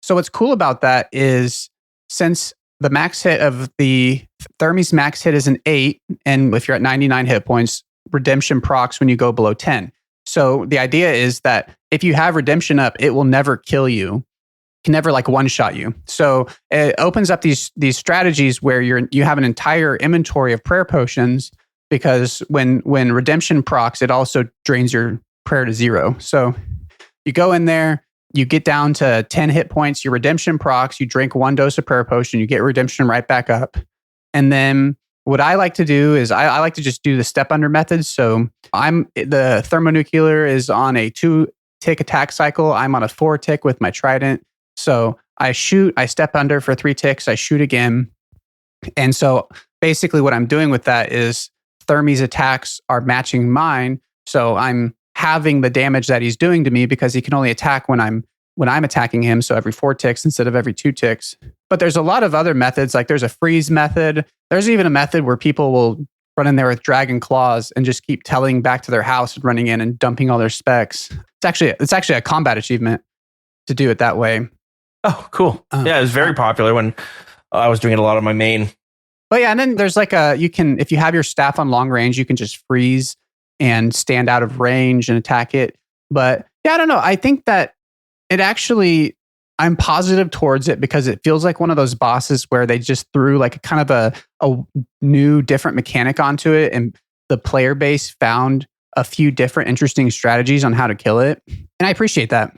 So what's cool about that is since the max hit of the Thermy's max hit is an 8, and if you're at 99 hit points, redemption procs when you go below 10. So the idea is that if you have redemption up, it will never kill you. Can never like one-shot you. So it opens up these strategies where you have an entire inventory of prayer potions, because when redemption procs, it also drains your prayer to 0. So you go in there, you get down to 10 hit points, your redemption procs, you drink 1 dose of prayer potion, you get redemption right back up. And then what I like to do is I like to just do the step under method. So the thermonuclear is on a 2-tick attack cycle. I'm on a 4-tick with my trident. So I shoot, I step under for 3 ticks, I shoot again. And so basically what I'm doing with that is Thermy's attacks are matching mine. So I'm having the damage that he's doing to me because he can only attack when I'm attacking him. So every 4 ticks instead of every 2 ticks. But there's a lot of other methods. Like there's a freeze method. There's even a method where people will run in there with dragon claws and just keep telling back to their house and running in and dumping all their specs. It's actually a combat achievement to do it that way. Oh, cool. Yeah, it was very popular when I was doing it a lot on my main. But yeah, and then there's like if you have your staff on long range, you can just freeze and stand out of range and attack it. But yeah, I don't know. I think that it actually, I'm positive towards it because it feels like one of those bosses where they just threw like kind of a new, different mechanic onto it, and the player base found a few different interesting strategies on how to kill it. And I appreciate that.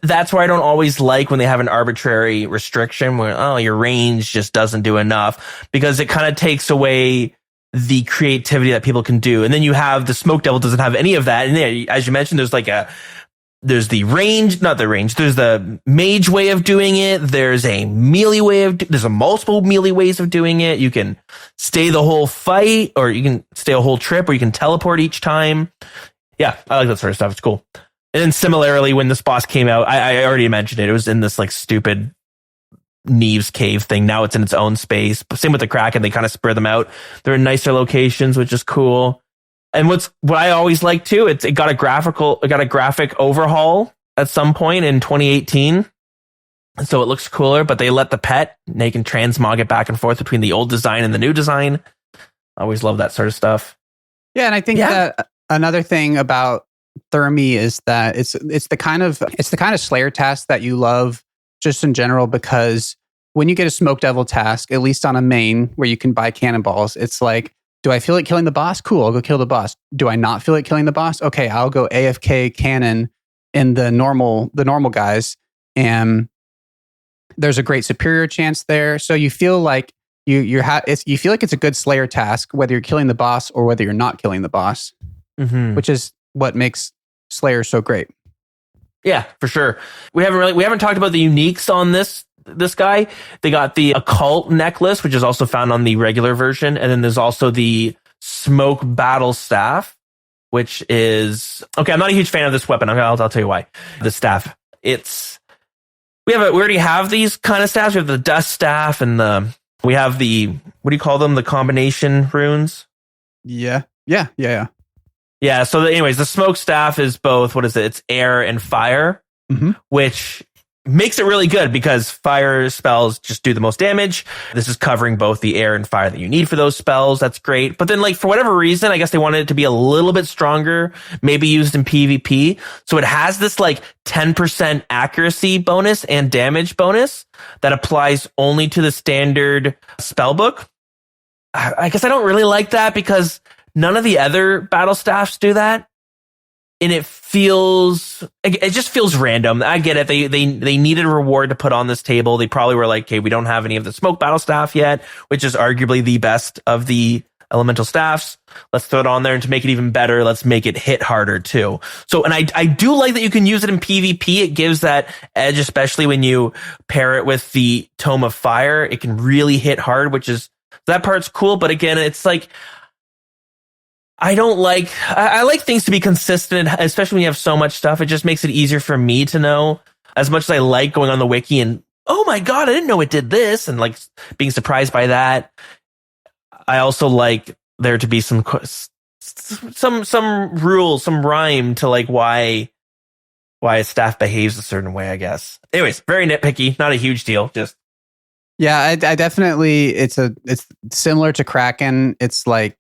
That's why I don't always like when they have an arbitrary restriction where, oh, your range just doesn't do enough, because it kind of takes away the creativity that people can do. And then you have the Smoke Devil doesn't have any of that. And as you mentioned, there's the range, not the range. There's the mage way of doing it. There's a melee way there's a multiple melee ways of doing it. You can stay the whole fight, or you can stay a whole trip, or you can teleport each time. Yeah, I like that sort of stuff. It's cool. And then similarly, when this boss came out, I already mentioned it. It was in this like stupid Neve's cave thing. Now it's in its own space. Same with the Kraken. They kind of spread them out. They're in nicer locations, which is cool. And what I always like too, it got a graphic overhaul at some point in 2018. So it looks cooler, but they let the pet, and they can transmog it back and forth between the old design and the new design. I always love that sort of stuff. Yeah, and I think that another thing about Thermy is that it's the kind of Slayer task that you love just in general, because when you get a Smoke Devil task, at least on a main where you can buy cannonballs, it's like, do I feel like killing the boss? Cool, I'll go kill the boss. Do I not feel like killing the boss? Okay, I'll go AFK cannon in the normal guys, and there's a great superior chance there. So you feel like you feel like it's a good Slayer task, whether you're killing the boss or whether you're not killing the boss, which is what makes Slayer so great. Yeah, for sure. We haven't talked about the uniques on this guy. They got the occult necklace, which is also found on the regular version, and then there's also the smoke battle staff, which is okay. I'm not a huge fan of this weapon. I'll tell you why. The staff. We already have these kind of staffs. We have the dust staff, and we have the, what do you call them? The combination runes. Yeah. Yeah, so anyways, the smoke staff is both, what is it? It's air and fire, which makes it really good because fire spells just do the most damage. This is covering both the air and fire that you need for those spells. That's great. But then, like, for whatever reason, I guess they wanted it to be a little bit stronger, maybe used in PvP. So it has this, like, 10% accuracy bonus and damage bonus that applies only to the standard spellbook. I guess I don't really like that because none of the other battle staffs do that. And it just feels random. I get it. They needed a reward to put on this table. They probably were like, okay, we don't have any of the smoke battle staff yet, which is arguably the best of the elemental staffs. Let's throw it on there, and to make it even better, let's make it hit harder too. So, and I do like that you can use it in PvP. It gives that edge, especially when you pair it with the Tome of Fire. It can really hit hard, that part's cool. But again, it's like, I like things to be consistent, especially when you have so much stuff. It just makes it easier for me to know, as much as I like going on the wiki and, oh my God, I didn't know it did this, and like being surprised by that. I also like there to be some rules, some rhyme to like why a staff behaves a certain way, I guess. Anyways, very nitpicky, not a huge deal. Just yeah, I definitely, it's similar to Kraken. It's like,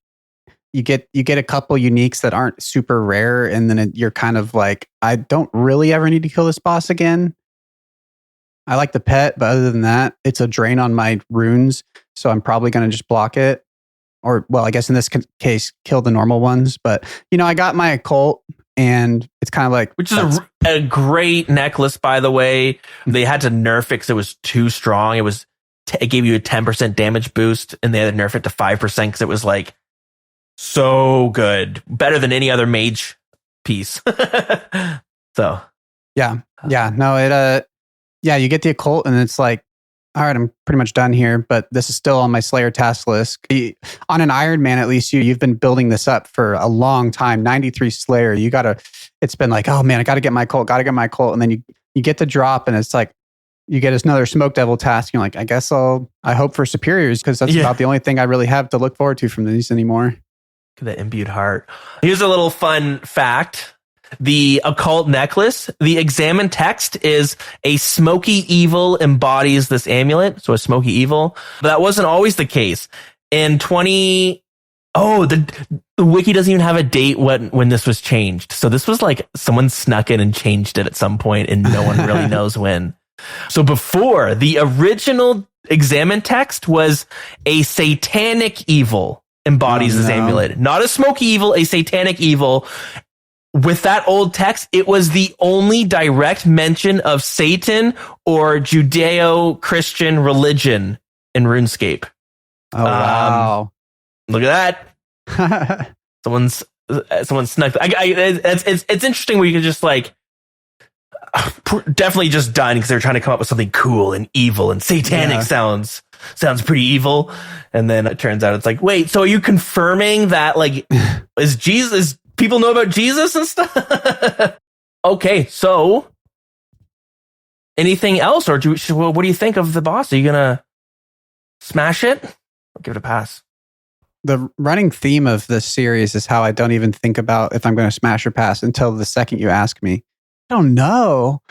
you get a couple uniques that aren't super rare, and then you're kind of like, I don't really ever need to kill this boss again. I like the pet, but other than that, it's a drain on my runes, so I'm probably going to just block it. Or, well, I guess in this case, kill the normal ones. But, I got my occult, and it's kind of like... Which is a great necklace, by the way. They had to nerf it because it was too strong. It gave you a 10% damage boost, and they had to nerf it to 5% because it was like, so good, better than any other mage piece. So yeah, no, you get the occult, and it's like, all right, I'm pretty much done here, but this is still on my Slayer task list. On an Iron Man, at least you've been building this up for a long time. 93 Slayer, it's been like, oh man, I gotta get my occult, and then you get the drop, and it's like, you get another Smoke Devil task. You're like, I guess I hope for superiors, because that's about the only thing I really have to look forward to from these anymore. The imbued heart. Here's a little fun fact. The occult necklace, the examined text is a smoky evil embodies this amulet. So a smoky evil. But that wasn't always the case. In the wiki doesn't even have a date when this was changed. So this was like someone snuck in and changed it at some point, and no one really knows when. So before, the original examine text was a satanic evil embodies this amulet. Not a smoky evil, a satanic evil. With that old text, it was the only direct mention of Satan or Judeo-Christian religion in RuneScape. Oh, wow. Look at that. Someone's snuck. It's interesting where you could just like definitely just done because they're trying to come up with something cool and evil and satanic sounds pretty evil. And then it turns out it's like, wait, so are you confirming that like is people know about Jesus and stuff? Okay, so anything else, or what do you think of the boss? Are you gonna smash it? I'll give it a pass. The running theme of this series is how I don't even think about if I'm going to smash or pass until the second you ask me. I don't know.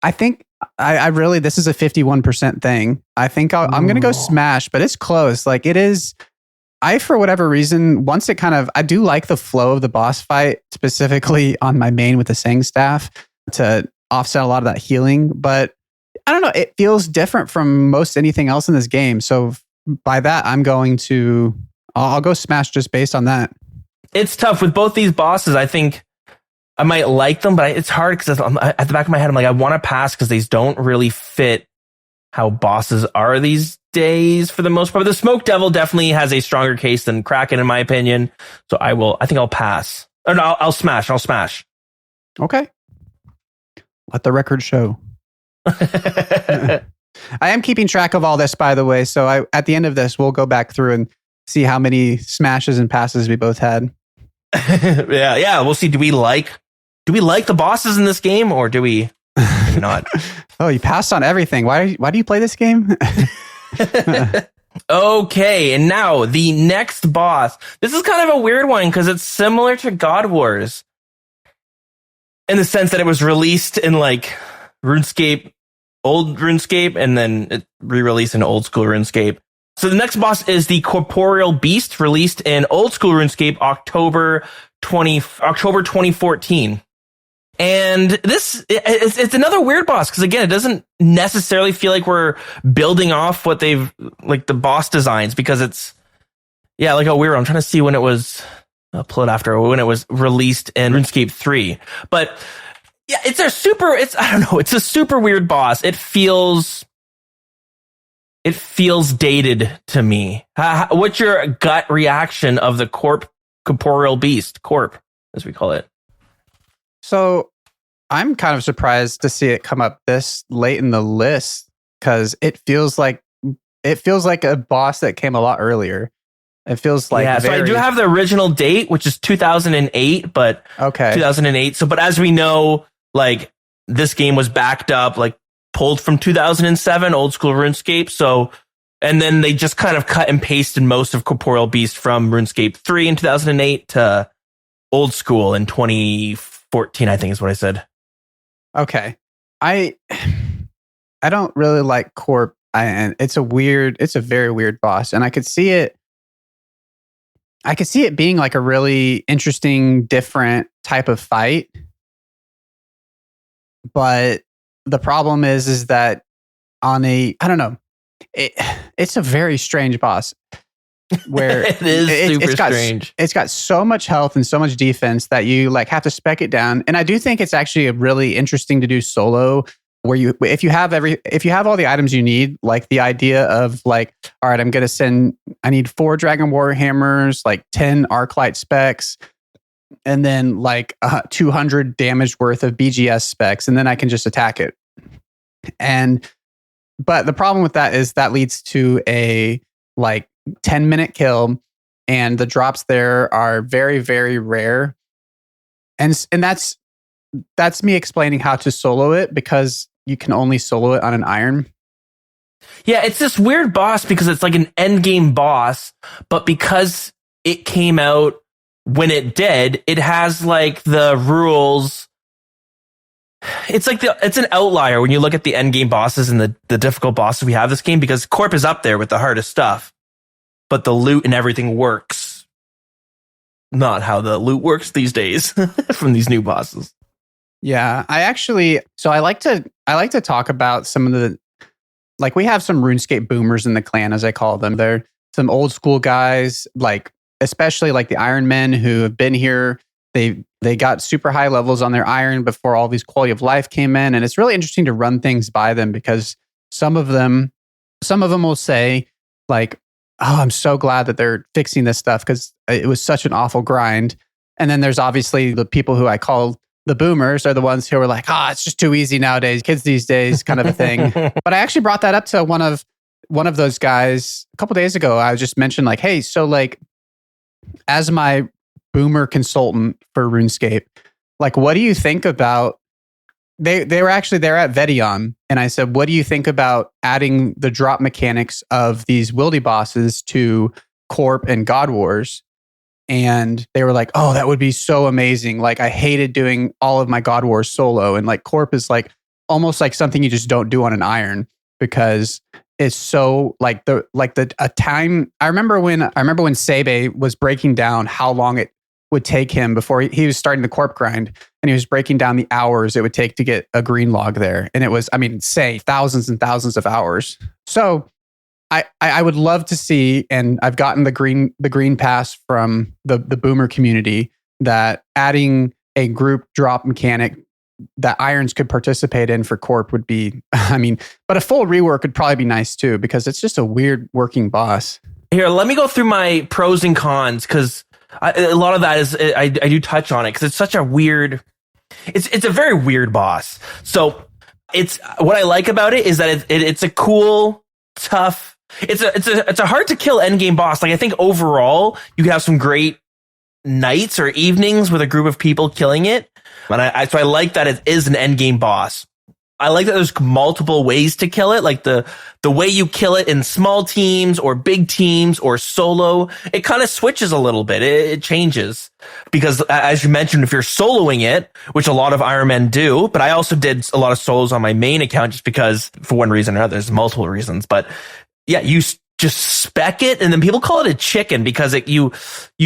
I think I really, this is a 51% thing. I think I'm going to go smash, but it's close. Like it is. For whatever reason, once it I do like the flow of the boss fight, specifically on my main with the Sang staff to offset a lot of that healing. But I don't know. It feels different from most anything else in this game. So by that, I'll go smash just based on that. It's tough with both these bosses. I think I might like them, but it's hard because at the back of my head, I'm like, I want to pass because these don't really fit how bosses are these days for the most part. But the Smoke Devil definitely has a stronger case than Kraken, in my opinion. So I think I'll pass. Or no, I'll smash. Okay. Let the record show. I am keeping track of all this, by the way. So at the end of this, we'll go back through and see how many smashes and passes we both had. Yeah. We'll see. Do we like the bosses in this game, or do we not? Oh, you passed on everything. Why do you play this game? Okay, and now the next boss. This is kind of a weird one because it's similar to God Wars in the sense that it was released in like RuneScape, old RuneScape, and then it re-released in old school RuneScape. So the next boss is the Corporeal Beast, released in old school RuneScape October 2014. And it's another weird boss because again, it doesn't necessarily feel like we're building off what they've like the boss designs, because it's like a weird. I'm trying to see when it was. I'll pull it after when it was released in RuneScape 3. But yeah, it's a super weird boss. It feels dated to me. What's your gut reaction of the Corporeal Beast, Corp, as we call it? So I'm kind of surprised to see it come up this late in the list because it feels like a boss that came a lot earlier. It feels like so I do have the original date, which is 2008, but okay, 2008. So, but as we know, like this game was backed up, like pulled from 2007, old school RuneScape. So, and then they just kind of cut and pasted most of Corporeal Beast from RuneScape 3 in 2008 to old school in 2014, I think is what I said. Okay. I don't really like Corp, and it's a very weird boss, and I could see it being like a really interesting, different type of fight. But the problem is that I don't know, it's a very strange boss. Where it is super strange. It's got so much health and so much defense that you like have to spec it down. And I do think it's actually really interesting to do solo, where if you have all the items you need, like the idea of like, all right, I need 4 Dragon Warhammers, like 10 Arclight specs, and then like 200 damage worth of BGS specs, and then I can just attack it. But the problem with that is that leads to a like 10-minute kill, and the drops there are very, very rare. And that's me explaining how to solo it, because you can only solo it on an iron. Yeah, it's this weird boss because it's like an end game boss, but because it came out when it did, it has like the rules. It's like it's an outlier when you look at the end game bosses and the difficult bosses we have this game, because Corp is up there with the hardest stuff. But the loot and everything works not how the loot works these days from these new bosses. Yeah, I like to talk about some of the, like, we have some RuneScape boomers in the clan, as I call them. They're some old school guys, like especially like the Iron Men who have been here. They got super high levels on their iron before all these quality of life came in, and it's really interesting to run things by them because some of them will say like, "Oh, I'm so glad that they're fixing this stuff because it was such an awful grind." And then there's obviously the people who I call the boomers are the ones who are like, it's just too easy nowadays, kids these days, kind of a thing. But I actually brought that up to one of those guys a couple days ago. I just mentioned like, hey, so like, as my boomer consultant for RuneScape, like, what do you think about? They were actually there at Vedion, and I said, what do you think about adding the drop mechanics of these wildy bosses to Corp and God Wars? And they were like, oh, that would be so amazing. Like, I hated doing all of my God Wars solo. And like Corp is like almost like something you just don't do on an iron because it's so like a time. I remember when Sebe was breaking down how long it would take him before he was starting the Corp grind, and he was breaking down the hours it would take to get a green log there. And it was, I mean, say thousands and thousands of hours. So I would love to see, and I've gotten the green pass from the boomer community, that adding a group drop mechanic that irons could participate in for Corp would be, I mean, but a full rework would probably be nice too, because it's just a weird working boss. Here, let me go through my pros and cons, because a lot of that is, I do touch on it, because it's such a weird, it's a very weird boss. So it's, what I like about it is that it's a cool, tough, it's a hard to kill endgame boss. Like, I think overall you could have some great nights or evenings with a group of people killing it. And so I like that it is an endgame boss. I like that there's multiple ways to kill it. Like the way you kill it in small teams or big teams or solo, it kind of switches a little bit. It changes because, as you mentioned, if you're soloing it, which a lot of Iron Men do, but I also did a lot of solos on my main account just because, for one reason or another, there's multiple reasons, but yeah, you just spec it, and then people call it a chicken because you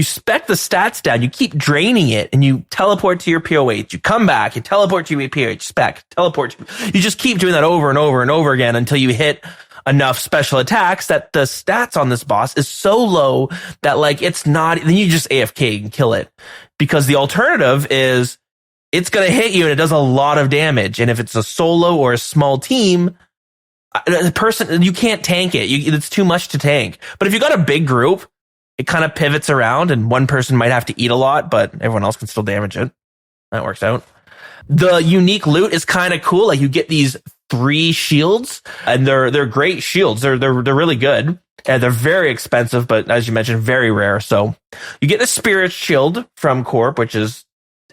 spec the stats down, you keep draining it, and you teleport to your POH, you come back, you teleport to your POH, spec, teleport. You just keep doing that over and over and over again until you hit enough special attacks that the stats on this boss is so low that, like, it's not, then you just AFK and kill it. Because the alternative is it's going to hit you and it does a lot of damage. And if it's a solo or a small team, the person, you can't tank it. It's too much to tank. But if you got a big group, it kind of pivots around, and one person might have to eat a lot, but everyone else can still damage it. That works out. The unique loot is kind of cool. Like, you get these 3 shields, and they're great shields. They're really good, and they're very expensive, but as you mentioned, very rare. So you get the Spirit Shield from Corp, which is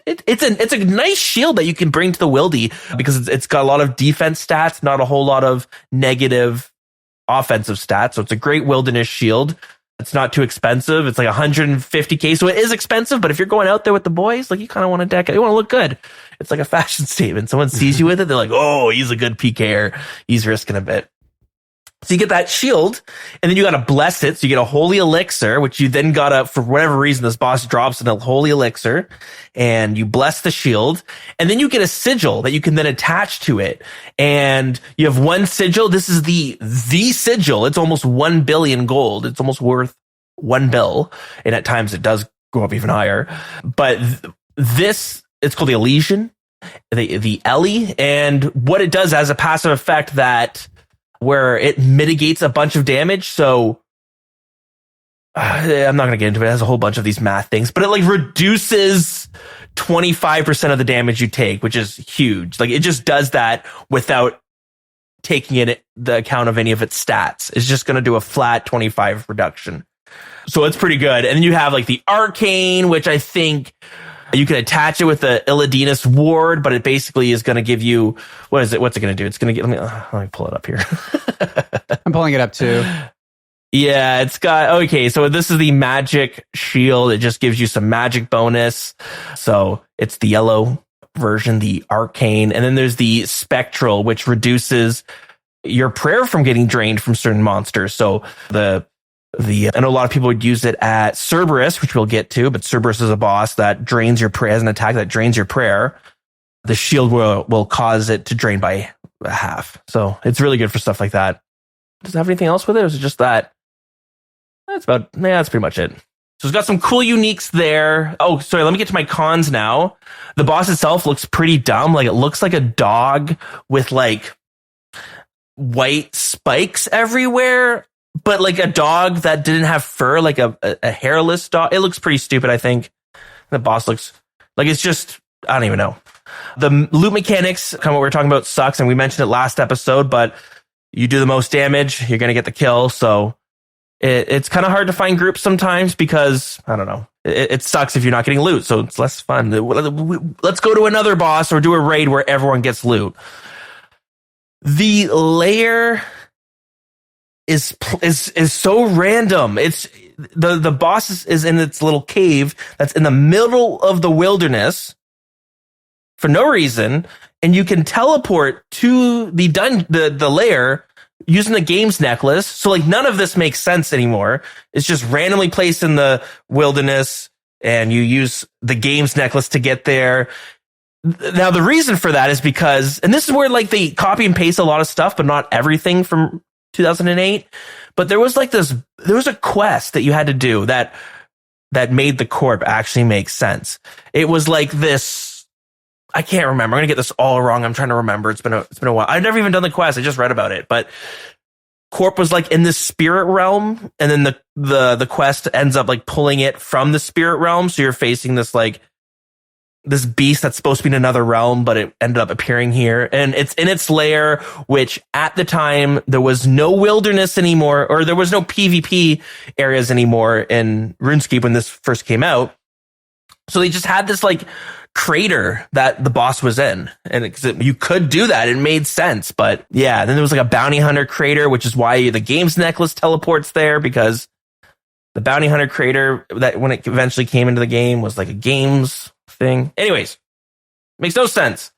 it's a nice shield that you can bring to the Wildy because it's got a lot of defense stats, not a whole lot of negative offensive stats. So it's a great wilderness shield. It's not too expensive. It's like 150k. So it is expensive, but if you're going out there with the boys, like, you kind of want to deck it. You want to look good. It's like a fashion statement. Someone sees you with it, they're like, oh, he's a good PKer. He's risking a bit. So you get that shield, and then you got to bless it. So you get a holy elixir, which you then got to, for whatever reason, this boss drops in a holy elixir, and you bless the shield. And then you get a sigil that you can then attach to it. And you have one sigil. This is the sigil. It's almost 1 billion gold. It's almost worth 1 bill. And at times it does go up even higher. But this, it's called the Elysian, the Ellie. And what it does as a passive effect that, where it mitigates a bunch of damage. So I'm not going to get into it. It has a whole bunch of these math things, but it like reduces 25% of the damage you take, which is huge. Like, it just does that without taking in the account of any of its stats. It's just going to do a flat 25 reduction. So it's pretty good. And then you have like the Arcane, which I think you can attach it with the Illidanus Ward, but it basically is going to give you, what's it going to do? It's going to get, let me pull it up here. I'm pulling it up too. Yeah, it's got, okay, so this is the magic shield. It just gives you some magic bonus. So it's the yellow version, the Arcane. And then there's the Spectral, which reduces your prayer from getting drained from certain monsters. So I know a lot of people would use it at Cerberus, which we'll get to, but Cerberus is a boss that drains your prayer, as an attack that drains your prayer. the shield will cause it to drain by half. So it's really good for stuff like that. Does it have anything else with it? Or is it just that? That's pretty much it. So it's got some cool uniques there. Oh, sorry. Let me get to my cons now. The boss itself looks pretty dumb. Like, it looks like a dog with like white spikes everywhere, but like a dog that didn't have fur, like a hairless dog. It looks pretty stupid, I think. The boss looks like it's just, I don't even know. The loot mechanics, kind of what we were talking about, sucks. And we mentioned it last episode, but you do the most damage, you're going to get the kill. So it's kind of hard to find groups sometimes because, I don't know, it sucks if you're not getting loot. So it's less fun. Let's go to another boss or do a raid where everyone gets loot. The lair is so random. It's the boss is in its little cave that's in the middle of the wilderness for no reason, and you can teleport to the lair using the games necklace. So like none of this makes sense anymore. It's just randomly placed in the wilderness, and you use the games necklace to get there. Now the reason for that is because, and this is where like they copy and paste a lot of stuff, but not everything from 2008. But there was a quest that you had to do that made the Corp actually make sense. It was like this, I can't remember. I'm going to get this all wrong. I'm trying to remember. It's been a while. I've never even done the quest. I just read about it. But Corp was like in the spirit realm, and then the quest ends up like pulling it from the spirit realm. So you're facing this like this beast that's supposed to be in another realm, but it ended up appearing here. And it's in its lair, which at the time there was no wilderness anymore, or there was no PvP areas anymore in RuneScape when this first came out. So they just had this like crater that the boss was in, and you could do that. It made sense. But yeah, then there was like a bounty hunter crater, which is why the games necklace teleports there, because the bounty hunter crater that when it eventually came into the game was like a games thing. Anyways, makes no sense.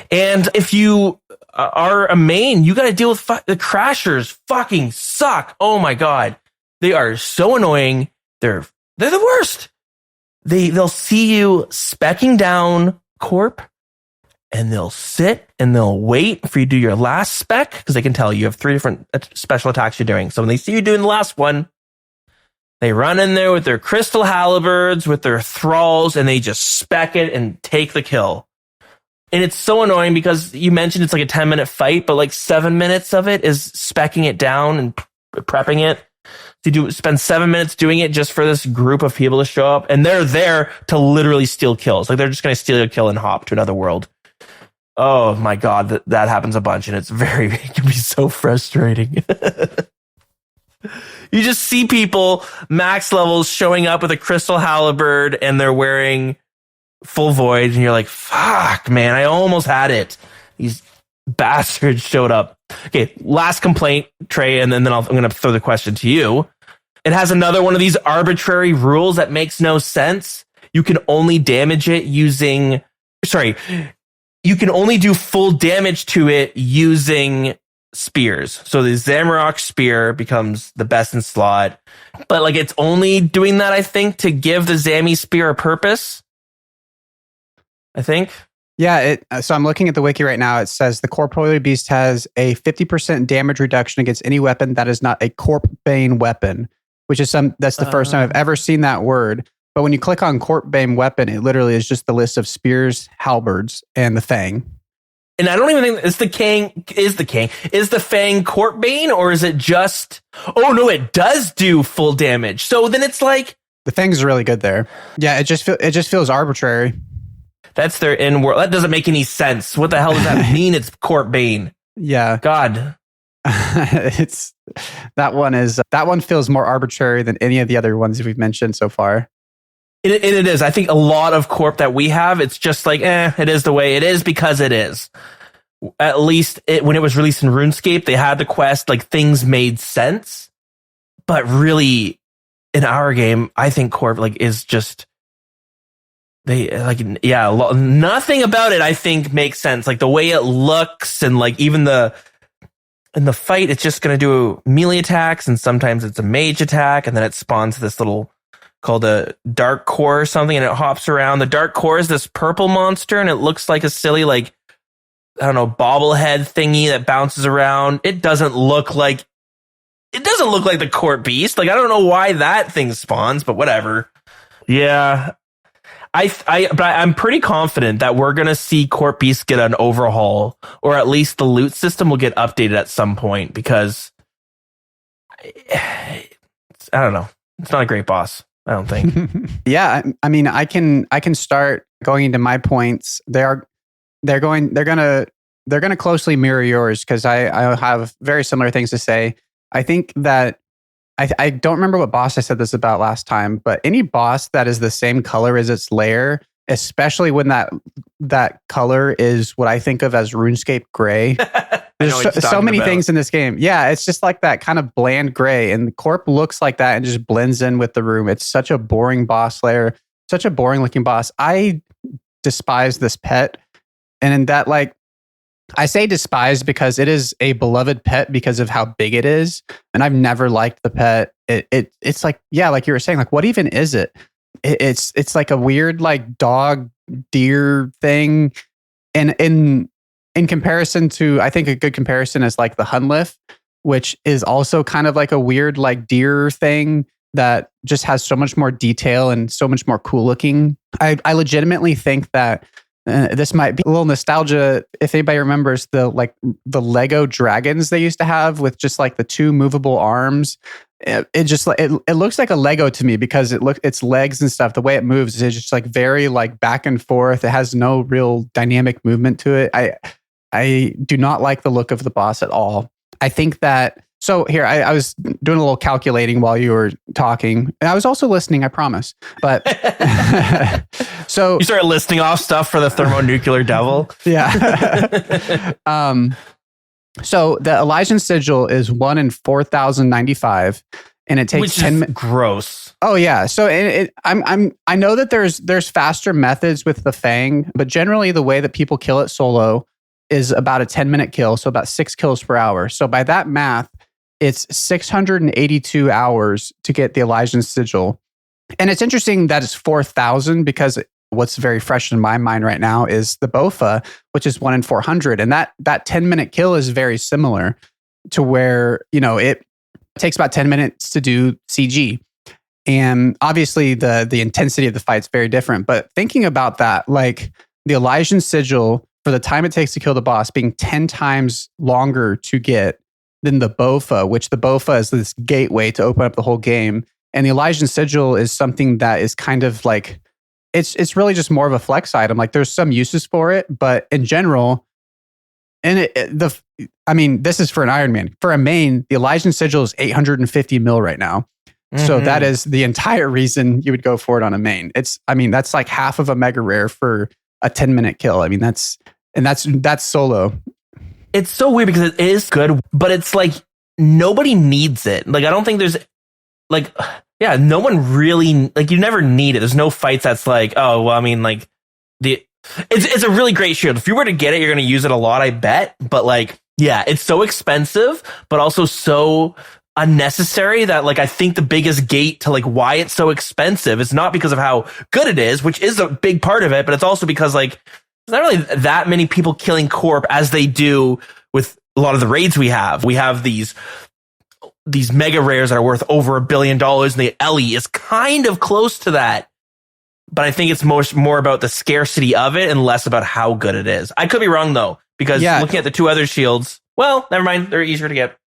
And if you are a main, you got to deal with the crashers. Fucking suck. Oh my god, they are so annoying. They're the worst. They'll see you specking down Corp, and they'll sit and they'll wait for you to do your last spec, because they can tell you have 3 different special attacks you're doing. So when they see you doing the last one, they run in there with their crystal halberds, with their thralls, and they just spec it and take the kill. And it's so annoying because you mentioned it's like a 10-minute fight, but like 7 minutes of it is specking it down and prepping it. To spend 7 minutes doing it just for this group of people to show up, and they're there to literally steal kills. Like they're just going to steal your kill and hop to another world. Oh my god, that happens a bunch, and it can be so frustrating. You just see people max levels showing up with a crystal halberd, and they're wearing full void, and you're like, fuck, man, I almost had it. These bastards showed up. Okay, last complaint, Trey, and then I'm going to throw the question to you. It has another one of these arbitrary rules that makes no sense. You can only damage it using... Sorry. You can only do full damage to it using spears. So the Zamorak spear becomes the best in slot. But like it's only doing that, I think, to give the Zami spear a purpose. I think. Yeah, so I'm looking at the wiki right now. It says the Corporeal Beast has a 50% damage reduction against any weapon that is not a Corp Bane weapon, which is that's the first time I've ever seen that word. But when you click on Corp Bane weapon, it literally is just the list of spears, halberds, and the fang. And I don't even think is the fang Corp Bane, or is it just? Oh no, it does do full damage. So then it's like the fang's really good there. Yeah, it just feels arbitrary. That's their in-world. That doesn't make any sense. What the hell does that mean? It's Corp Bane. Yeah. God. That one feels more arbitrary than any of the other ones we've mentioned so far. It is. I think a lot of Corp that we have, it's just like, it is the way it is because it is. At least when it was released in RuneScape, they had the quest, like things made sense. But really, in our game, I think Corp is just... nothing about it I think makes sense. Like the way it looks, and like even in the fight, it's just going to do melee attacks, and sometimes it's a mage attack, and then it spawns this little called a dark core or something, and it hops around. The dark core is this purple monster, and it looks like a silly, like, I don't know, bobblehead thingy that bounces around. It doesn't look like the Corp beast. Like, I don't know why that thing spawns, but whatever. Yeah. But I'm pretty confident that we're going to see Corp beasts get an overhaul, or at least the loot system will get updated at some point, because I don't know. It's not a great boss, I don't think. Yeah, I mean, I can start going into my points. They're gonna closely mirror yours, because I have very similar things to say. I think that I don't remember what boss I said this about last time, but any boss that is the same color as its lair, especially when that color is what I think of as RuneScape gray. There's so many things in this game. Yeah, it's just like that kind of bland gray, and the Corp looks like that and just blends in with the room. It's such a boring boss lair, such a boring looking boss. I despise this pet, and in that, like, I say despise because it is a beloved pet because of how big it is, and I've never liked the pet. It's like, yeah, like you were saying, like, what even is it? It's like a weird, like, dog deer thing, and in comparison to, I think a good comparison is like the Hunliff, which is also kind of like a weird, like, deer thing that just has so much more detail and so much more cool looking. I legitimately think that this might be a little nostalgia. If anybody remembers the Lego dragons they used to have with just like the two movable arms, it looks like a Lego to me, because its legs and stuff, the way it moves is just like very like back and forth. It has no real dynamic movement to it. I do not like the look of the boss at all. I think that, so here, I was doing a little calculating while you were talking, and I was also listening, I promise. But so you started listing off stuff for the thermonuclear devil. Yeah. So the Elysian Sigil is 1 in 4,095, and it takes 10 minutes. Gross. Oh yeah. So I know that there's faster methods with the Fang, but generally the way that people kill it solo is about a 10-minute kill, so about 6 kills per hour. So by that math, it's 682 hours to get the Elysian Sigil. And it's interesting that it's 4,000, because what's very fresh in my mind right now is the Bofa, which is 1 in 400. And that 10-minute kill is very similar to where, it takes about 10 minutes to do CG. And obviously the intensity of the fight's very different. But thinking about that, like the Elysian Sigil, for the time it takes to kill the boss being 10 times longer to get than the Bofa, which the Bofa is this gateway to open up the whole game. And the Elysian Sigil is something that is kind of like, it's really just more of a flex item. Like, there's some uses for it, but in general, and this is for an Iron Man. For a main, the Elysian Sigil is 850 mil right now. Mm-hmm. So that is the entire reason you would go for it on a main. That's like half of a mega rare for a 10-minute kill. I mean, that's solo. It's so weird because it is good, but it's like nobody needs it. Like, I don't think there's like, yeah, no one really, like, you never need it. There's no fights that's like, oh, well, I mean, like, it's a really great shield. If you were to get it, you're going to use it a lot, I bet. But like, yeah, it's so expensive, but also so unnecessary that, like, I think the biggest gate to like why it's so expensive is not because of how good it is, which is a big part of it, but it's also because, like, there's not really that many people killing Corp as they do with a lot of the raids we have. We have these mega rares that are worth over $1 billion, and the Ellie is kind of close to that. But I think it's more about the scarcity of it and less about how good it is. I could be wrong, though, because looking at the two other shields, well, never mind. They're easier to get.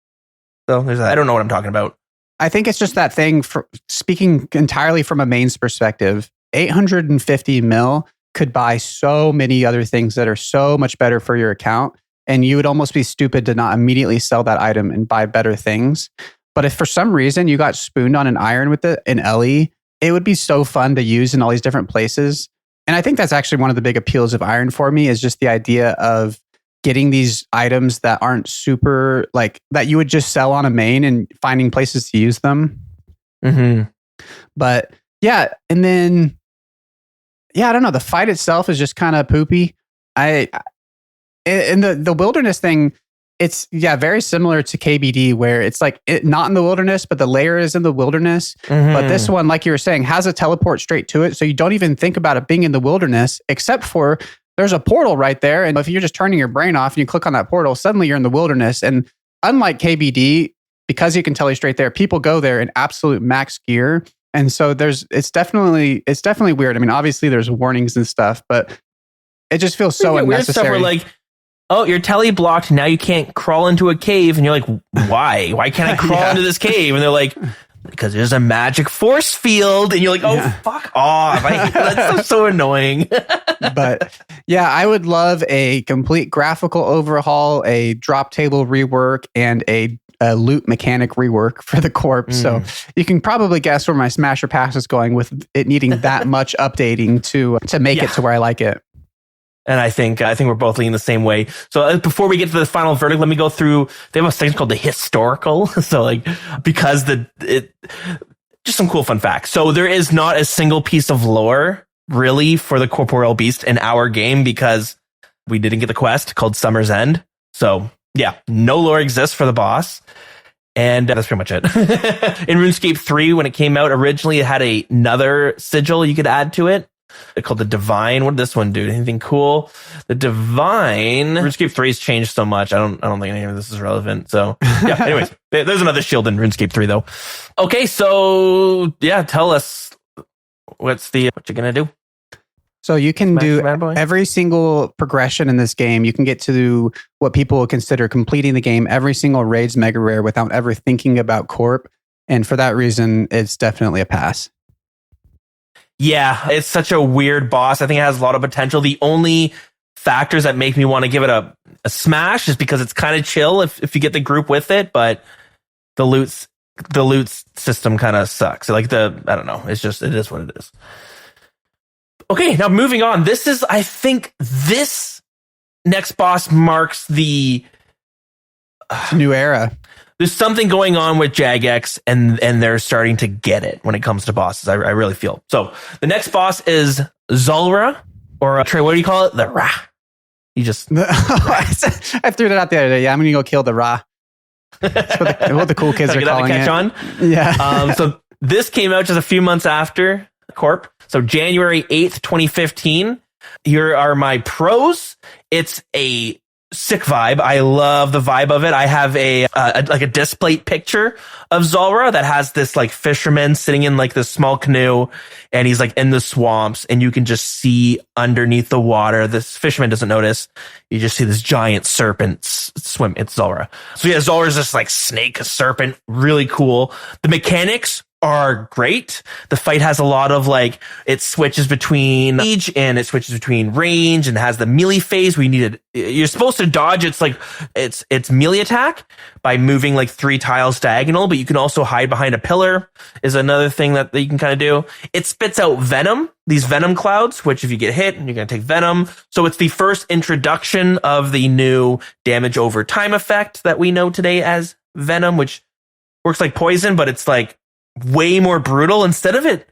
So there's that. I don't know what I'm talking about. I think it's just that thing, for speaking entirely from a mains perspective, 850 mil could buy so many other things that are so much better for your account. And you would almost be stupid to not immediately sell that item and buy better things. But if for some reason you got spooned on an iron with it, an Ellie, it would be so fun to use in all these different places. And I think that's actually one of the big appeals of iron for me, is just the idea of getting these items that aren't super, like, that you would just sell on a main and finding places to use them. Mm-hmm. But yeah, and then, yeah, I don't know. The fight itself is just kind of poopy. And the wilderness thing, It's very similar to KBD, where it's like not in the wilderness, but the lair is in the wilderness. But this one, like you were saying, has a teleport straight to it. So you don't even think about it being in the wilderness, except for there's a portal right there. And if you're just turning your brain off and you click on that portal, suddenly you're in the wilderness. And unlike KBD, because you can telestrate there, people go there in absolute max gear. And so it's definitely weird. I mean, obviously there's warnings and stuff, but it just feels so unnecessary. Weird stuff where like, oh, you're tele blocked. Now you can't crawl into a cave. And you're like, why? Why can't I crawl into this cave? And they're like, because there's a magic force field. And you're like, oh, fuck off. That's so annoying. But yeah, I would love a complete graphical overhaul, a drop table rework, and a loot mechanic rework for the Corp. So you can probably guess where my Smasher Pass is going with it needing that much updating to make it to where I like it. And I think we're both leaning the same way. So before we get to the final verdict, let me go through. They have a section called the historical. So like, because just some cool fun facts. So there is not a single piece of lore really for the corporeal beast in our game because we didn't get the quest called Summer's End. So yeah, no lore exists for the boss. And that's pretty much it. In RuneScape 3, when it came out originally, it had another sigil you could add to it. It's called the Divine. What did this one do? Anything cool? The Divine. RuneScape 3 has changed so much. I don't think any of this is relevant. So yeah. Anyways, there's another shield in RuneScape 3 though. Okay, so yeah, tell us what you're gonna do. So you can do every single progression in this game. You can get to what people consider completing the game, every single raid's mega rare without ever thinking about Corp. And for that reason, it's definitely a pass. Yeah, it's such a weird boss. I think it has a lot of potential. The only factors that make me want to give it a smash is because it's kind of chill if you get the group with it, but the loot system kind of sucks. Like I don't know. It is what it is. Okay, now moving on. I think this next boss marks the new era. There's something going on with Jagex and they're starting to get it when it comes to bosses. I really feel. So the next boss is Zulrah, or Trey, what do you call it? The Ra. You just... I threw that out the other day. Yeah, I'm going to go kill the Ra. That's what the cool kids are calling it. On? Yeah. So this came out just a few months after Corp. So January 8th, 2015. Here are my pros. It's a sick vibe. I love the vibe of it. I have a display picture of Zulrah that has this like fisherman sitting in like this small canoe, and he's like in the swamps, and you can just see underneath the water. This fisherman doesn't notice. You just see this giant serpent swim. It's Zulrah. So yeah, Zulrah is this like snake, a serpent, really cool. The mechanics are great. The fight has a lot of like, it switches between siege and it switches between range and has the melee phase where you're supposed to dodge. It's like, it's melee attack by moving like 3 tiles diagonal, but you can also hide behind a pillar is another thing that you can kind of do. It spits out venom, these venom clouds, which if you get hit, you're going to take venom. So it's the first introduction of the new damage over time effect that we know today as venom, which works like poison, but it's like way more brutal instead of it.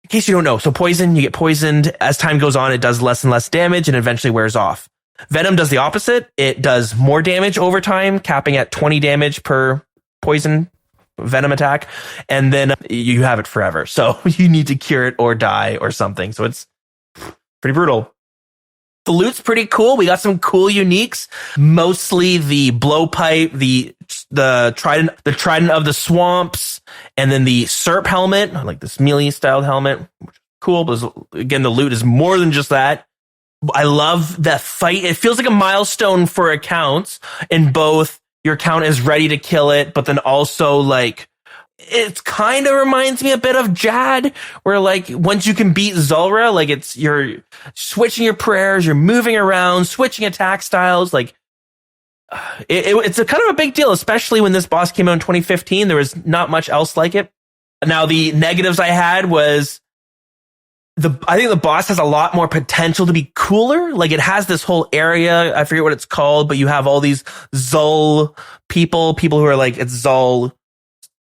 In case you don't know, so poison, you get poisoned as time goes on, it does less and less damage and eventually wears off. Venom does the opposite. It does more damage over time, capping at 20 damage per poison venom attack, and then you have it forever. So you need to cure it or die or something. So it's pretty brutal. The loot's pretty cool. We got some cool uniques, mostly the blowpipe, the trident of the swamps, and then the Serp helmet, like this melee styled helmet. Cool, but again, the loot is more than just that. I love that fight. It feels like a milestone for accounts in both your account is ready to kill it, but then also like it kind of reminds me a bit of Jad, where like once you can beat Zulrah, like you're switching your prayers, you're moving around, switching attack styles. Like it's a kind of a big deal, especially when this boss came out in 2015. There was not much else like it. Now the negatives I had was I think the boss has a lot more potential to be cooler. Like it has this whole area, I forget what it's called, but you have all these Zul people who are like, it's Zul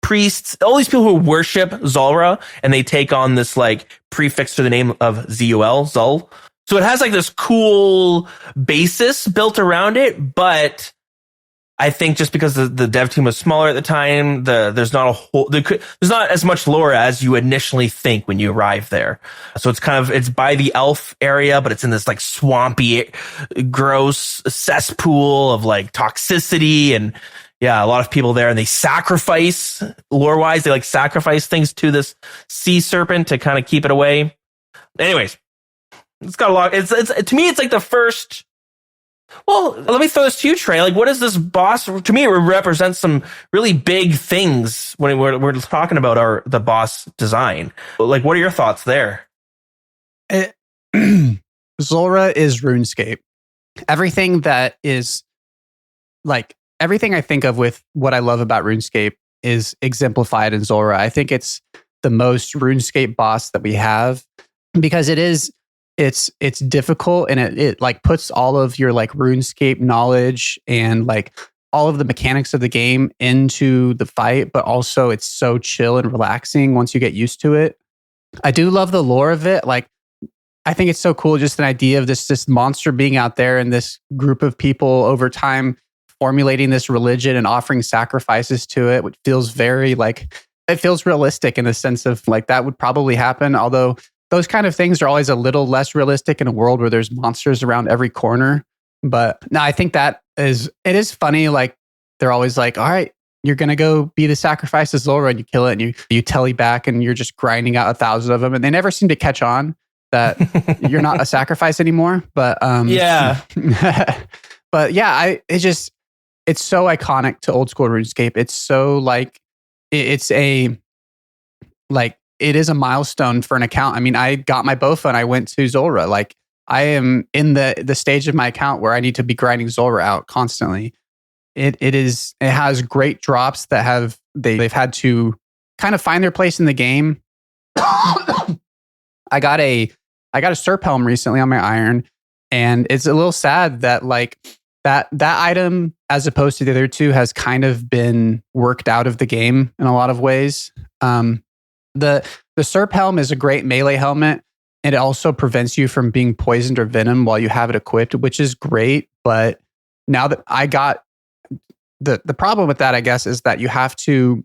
priests, all these people who worship Zulrah, and they take on this like prefix to the name of Zul. So it has like this cool basis built around it, but I think just because the dev team was smaller at the time, there's not as much lore as you initially think when you arrive there. So it's by the elf area, but it's in this like swampy, gross cesspool of like toxicity. And yeah, a lot of people there, and they sacrifice, lore wise, they like sacrifice things to this sea serpent to kind of keep it away. Anyways, it's got a lot. It's to me, it's like the first. Well, let me throw this to you, Trey. Like, what is this boss? To me, it represents some really big things when we're talking about the boss design. Like, what are your thoughts there? Zulrah is RuneScape. Everything that is like everything I think of with what I love about RuneScape is exemplified in Zulrah. I think it's the most RuneScape boss that we have because it's difficult, and it like puts all of your like RuneScape knowledge and like all of the mechanics of the game into the fight, but also it's so chill and relaxing once you get used to it. I do love the lore of it. Like, I think it's so cool, just an idea of this monster being out there and this group of people over time formulating this religion and offering sacrifices to it, which feels very like, it feels realistic in the sense of like that would probably happen, although those kind of things are always a little less realistic in a world where there's monsters around every corner. But no, I think it is funny. Like, they're always like, all right, you're going to go be the sacrifice of Zulrah, and you kill it, and you telly back, and you're just grinding out 1,000 of them. And they never seem to catch on that you're not a sacrifice anymore. But yeah. But yeah, it's so iconic to old school RuneScape. It's so like, it is a milestone for an account. I mean, I got my BOFA and I went to Zulrah. Like, I am in the stage of my account where I need to be grinding Zulrah out constantly. It has great drops that they've had to kind of find their place in the game. I got a Serp Helm recently on my iron, and it's a little sad that like that item, as opposed to the other two, has kind of been worked out of the game in a lot of ways. The Serp Helm is a great melee helmet, and it also prevents you from being poisoned or venom while you have it equipped, which is great. But now that I got the problem with that, I guess, is that you have to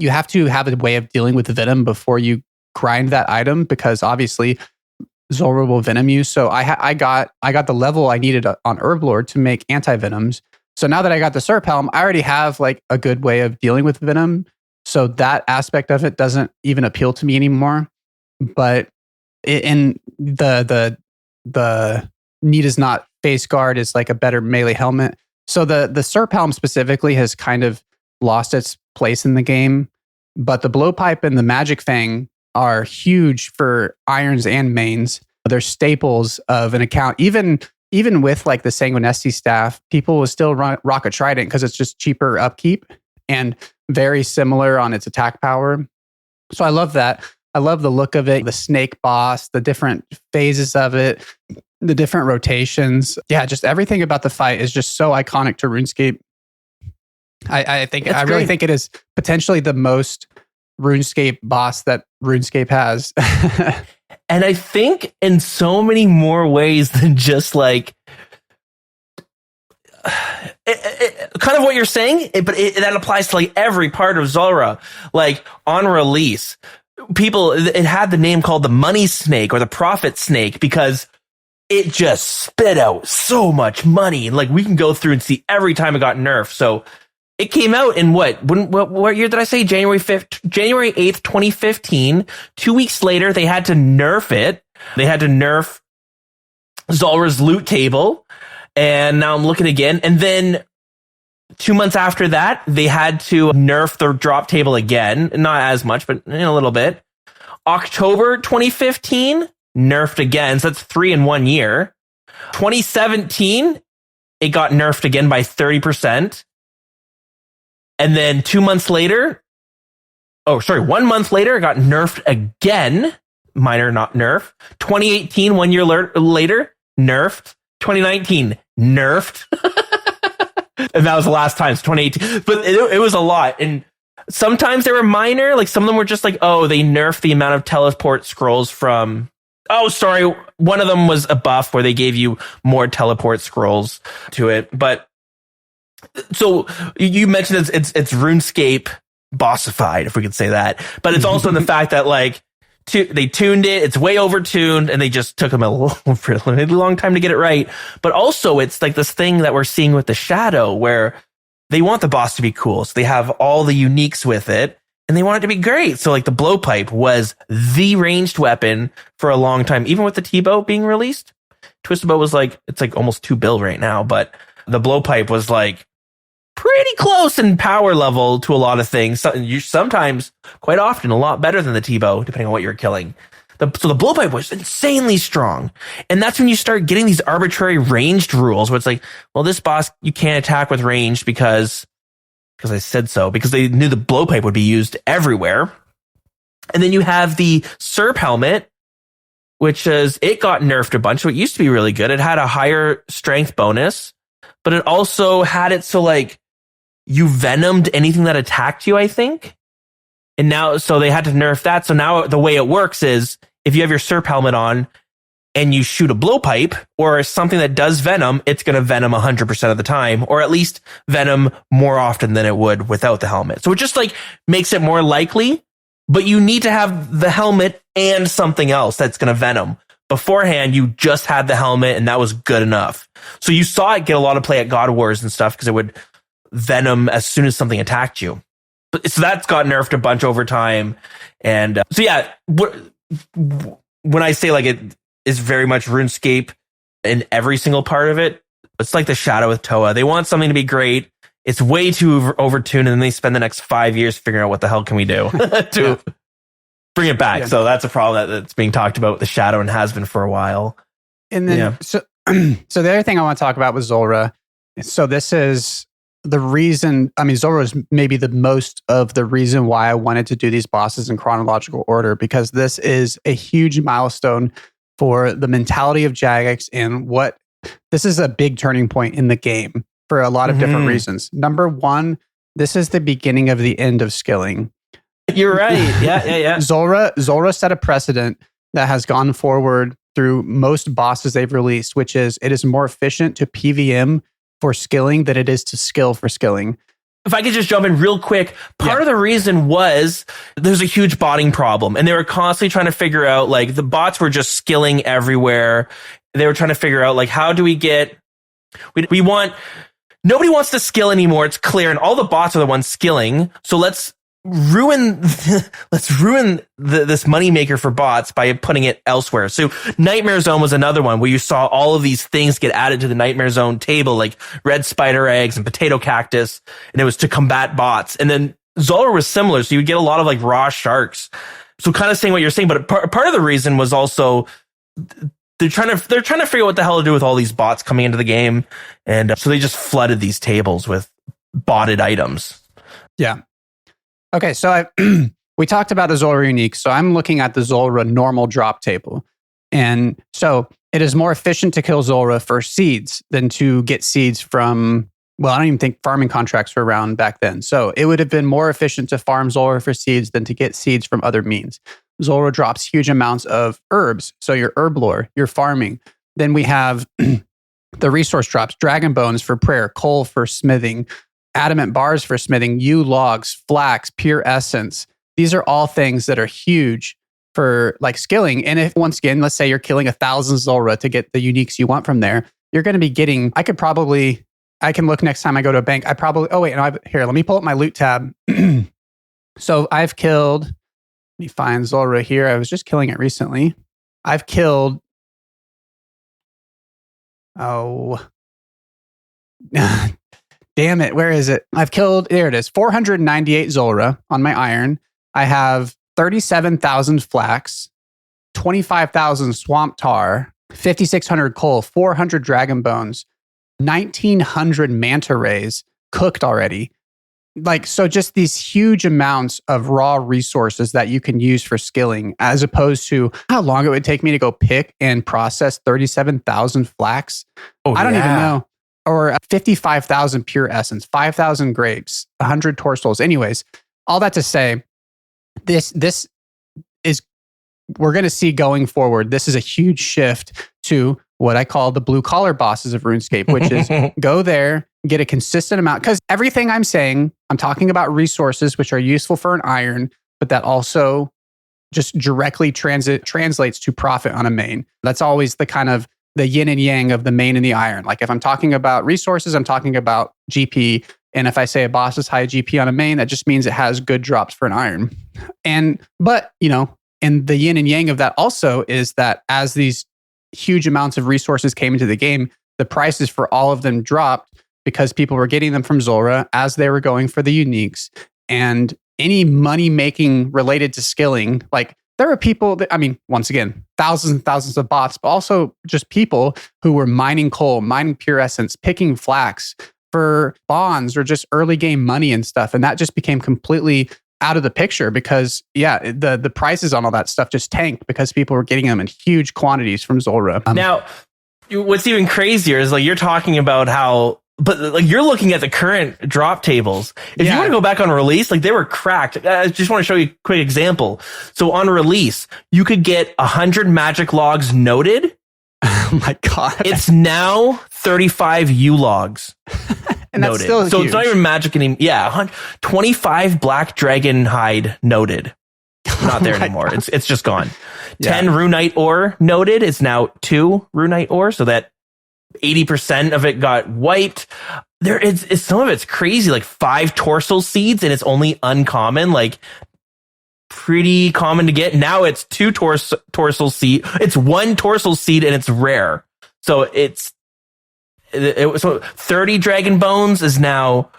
have a way of dealing with the venom before you grind that item, because obviously Zulrah will venom you. So I got the level I needed on Herblord to make anti-venoms. So now that I got the Serp Helm, I already have like a good way of dealing with venom. So that aspect of it doesn't even appeal to me anymore. But the need is not face guard is like a better melee helmet. So the Serp Helm specifically has kind of lost its place in the game. But the Blowpipe and the Magic Fang are huge for irons and mains. They're staples of an account. Even with like the Sanguinesti staff, people will still rock a Trident because it's just cheaper upkeep and very similar on its attack power. So I love that. I love the look of it, the snake boss, the different phases of it, the different rotations. Yeah, just everything about the fight is just so iconic to RuneScape. I really think it is potentially the most RuneScape boss that RuneScape has. And I think in so many more ways than just like kind of what you're saying, but that applies to like every part of Zulrah. Like on release, it had the name called the Money Snake or the Profit Snake because it just spit out so much money. And like we can go through and see every time it got nerfed. So it came out in what year did I say? January 8th, 2015. 2 weeks later, they had to nerf it. They had to nerf Zulrah's loot table. And now I'm looking again. And then 2 months after that, they had to nerf the drop table again. Not as much, but a little bit. October 2015, nerfed again. So that's 3 in 1 year. 2017, it got nerfed again by 30%. And then 1 month later, it got nerfed again. Minor, not nerf. 2018, 1 year later, nerfed. 2019, nerfed. And that was the last time, it's 2018. But it was a lot. And sometimes they were minor. Like some of them were just like, oh, they nerfed the amount of teleport scrolls from... Oh, sorry. One of them was a buff where they gave you more teleport scrolls to it. But So you mentioned it's RuneScape bossified, if we could say that, but it's also in the fact that like they tuned it, it's way overtuned, and they just took them a really long time to get it right. But also it's like this thing that we're seeing with the Shadow where they want the boss to be cool. So they have all the uniques with it and they want it to be great. So like the blowpipe was the ranged weapon for a long time, even with the T-bow being released. Twisted Bow was like, it's like almost $2 billion right now, but the blowpipe was like pretty close in power level to a lot of things. Sometimes, quite often, a lot better than the T-bow, depending on what you're killing. So the blowpipe was insanely strong. And that's when you start getting these arbitrary ranged rules where it's like, well, this boss, you can't attack with ranged because I said so, because they knew the blowpipe would be used everywhere. And then you have the Serp helmet, which it got nerfed a bunch. So it used to be really good. It had a higher strength bonus, but it also had it so like you venomed anything that attacked you, I think. And now, so they had to nerf that. So now the way it works is if you have your Serp helmet on and you shoot a blowpipe or something that does venom, it's going to venom 100% of the time, or at least venom more often than it would without the helmet. So it just like makes it more likely, but you need to have the helmet and something else that's going to venom. Beforehand, you just had the helmet and that was good enough. So you saw it get a lot of play at God Wars and stuff because it would venom as soon as something attacked you. So that's got nerfed a bunch over time. And so yeah, when I say like it is very much RuneScape in every single part of it, it's like the Shadow with Toa. They want something to be great. It's way too overtuned, and then they spend the next 5 years figuring out what the hell can we do to bring it back. Yeah. So that's a problem that's being talked about with the Shadow and has been for a while. And then, so the other thing I want to talk about was Zulrah. So this is the reason, I mean, Zulrah is maybe the most of the reason why I wanted to do these bosses in chronological order, because this is a huge milestone for the mentality of Jagex, and this is a big turning point in the game for a lot of different reasons. Number one, this is the beginning of the end of skilling. You're right. Yeah. Zulrah set a precedent that has gone forward through most bosses they've released, which is it is more efficient to PVM for skilling than it is to skill for skilling. If I could just jump in real quick, part of the reason was there's a huge botting problem, and they were constantly trying to figure out, like, the bots were just skilling everywhere. They were trying to figure out, like, how do we get, nobody wants to skill anymore. It's clear. And all the bots are the ones skilling. So let's ruin this moneymaker for bots by putting it elsewhere. So Nightmare Zone was another one where you saw all of these things get added to the Nightmare Zone table, like red spider eggs and potato cactus, and it was to combat bots. And then Zulrah was similar, so you would get a lot of like raw sharks. So kind of saying what you're saying, but part of the reason was also they're trying to figure out what the hell to do with all these bots coming into the game, and so they just flooded these tables with botted items. Yeah. Okay, so we talked about the Zulrah unique. So I'm looking at the Zulrah normal drop table. And so it is more efficient to kill Zulrah for seeds than to get seeds from, well, I don't even think farming contracts were around back then. So it would have been more efficient to farm Zulrah for seeds than to get seeds from other means. Zulrah drops huge amounts of herbs. So your herb lore, your farming. Then we have the resource drops, dragon bones for prayer, coal for smithing, adamant bars for smithing, yew logs, flax, pure essence. These are all things that are huge for like skilling. And if once again, let's say you're killing 1,000 Zulrah to get the uniques you want from there, you're going to be getting, I can look next time I go to a bank. Here, let me pull up my loot tab. So I've killed, let me find Zulrah here. I was just killing it recently. I've killed, damn it, where is it? I've killed, there it is, 498 Zulrah on my iron. I have 37,000 flax, 25,000 swamp tar, 5,600 coal, 400 dragon bones, 1,900 manta rays cooked already. Like, so just these huge amounts of raw resources that you can use for skilling, as opposed to how long it would take me to go pick and process 37,000 flax. I don't even know. Or 55,000 pure essence, 5,000 grapes, 100 torsals. Anyways, all that to say, this is, we're going to see going forward, this is a huge shift to what I call the blue collar bosses of RuneScape, which is go there, get a consistent amount. Because everything I'm saying, I'm talking about resources which are useful for an iron, but that also just directly translates to profit on a main. That's always the kind of the yin and yang of the main and the iron. Like if I'm talking about resources, I'm talking about GP. And if I say a boss is high GP on a main, that just means it has good drops for an iron. But and the yin and yang of that also is that as these huge amounts of resources came into the game, the prices for all of them dropped because people were getting them from Zulrah as they were going for the uniques. And any money making related to skilling, like there were people that, once again, thousands and thousands of bots, but also just people who were mining coal, mining pure essence, picking flax for bonds or just early game money and stuff. And that just became completely out of the picture because the prices on all that stuff just tanked because people were getting them in huge quantities from Zulrah. Now, what's even crazier is like you're talking about how, but like you're looking at the current drop tables. If you want to go back on release, like they were cracked. I just want to show you a quick example. So on release, you could get 100 magic logs noted. Oh my God. It's now 35 U logs. And that's noted. still so huge. It's not even magic anymore. Yeah, 25 black dragon hide noted. Not there anymore. God. It's just gone. 10 runite ore noted. It's now 2 runite ore. So that 80% of it got wiped. It's some of it's crazy. Like 5 torso seeds, and it's only uncommon. Like pretty common to get. Now it's 2 torso seed. It's 1 torso seed, and it's rare. So so 30 dragon bones is now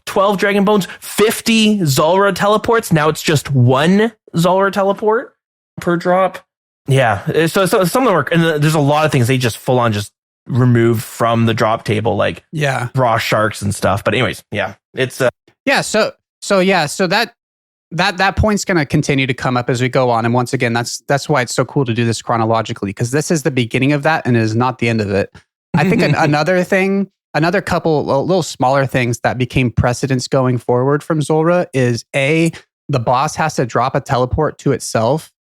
12 dragon bones, 50 Zulrah teleports. Now it's just 1 Zulrah teleport per drop. Yeah. So some of them are, and there's a lot of things they just full on just removed from the drop table, like raw sharks and stuff. But anyways, it's So that point's going to continue to come up as we go on. And once again, that's why it's so cool to do this chronologically, because this is the beginning of that and it is not the end of it. I think another couple little smaller things that became precedents going forward from Zulrah is the boss has to drop a teleport to itself.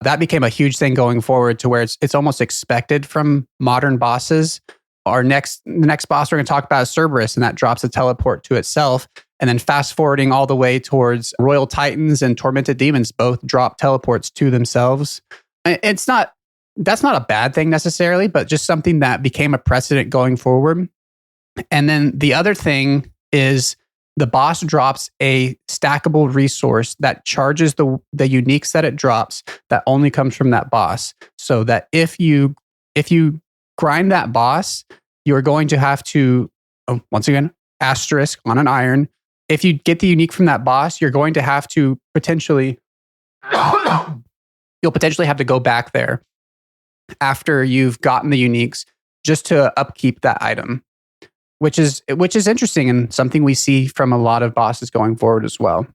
That became a huge thing going forward to where it's almost expected from modern bosses. The next boss we're going to talk about is Cerberus, and that drops a teleport to itself. And then fast forwarding all the way towards Royal Titans and Tormented Demons both drop teleports to themselves. That's not a bad thing necessarily, but just something that became a precedent going forward. And then the other thing is the boss drops a stackable resource that charges the uniques that it drops that only comes from that boss. So that if you grind that boss, you're going to have to, once again, asterisk on an iron. If you get the unique from that boss, you're going to have to you'll potentially have to go back there after you've gotten the uniques just to upkeep that item, which is interesting and something we see from a lot of bosses going forward as well.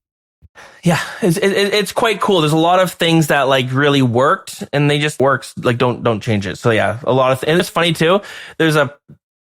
Yeah, it's quite cool. There's a lot of things that like really worked, and they just works. Like don't change it. So yeah, a lot of and it's funny too. There's a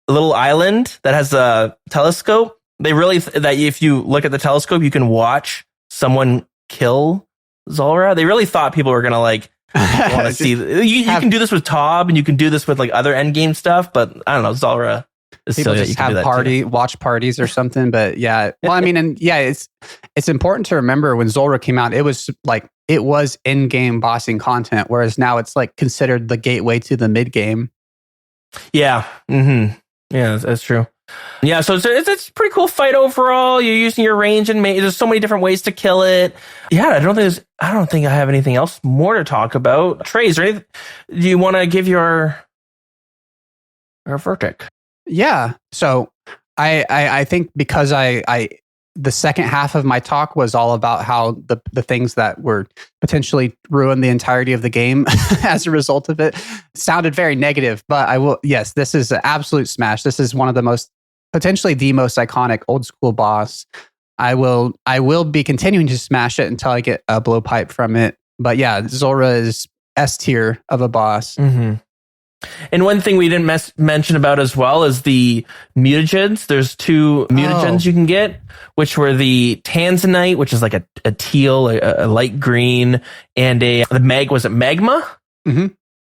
little island that has a telescope. They really that if you look at the telescope, you can watch someone kill Zulrah. They really thought people were gonna like want to see. You can do this with Tob, and you can do this with like other end game stuff. But I don't know, Zulrah. People just have watch parties or something. But yeah, well, it's important to remember when Zulrah came out, it was in-game bossing content, whereas now it's like considered the gateway to the mid-game. Yeah. Mm-hmm. Yeah, that's true. Yeah, so it's a pretty cool fight overall. You're using your range and there's so many different ways to kill it. Yeah, I don't think I have anything else more to talk about. Trey, do you want to give your verdict? Yeah. So I think because the second half of my talk was all about how the things that were potentially ruin the entirety of the game as a result of it sounded very negative, but this is an absolute smash. This is one of the potentially the most iconic old school boss. I will be continuing to smash it until I get a blowpipe from it. But yeah, Zulrah is S tier of a boss. Mm-hmm. And one thing we didn't mention about as well is the mutagens. There's 2 mutagens you can get, which were the Tanzanite, which is like a teal, a light green, and was it magma? Mm-hmm.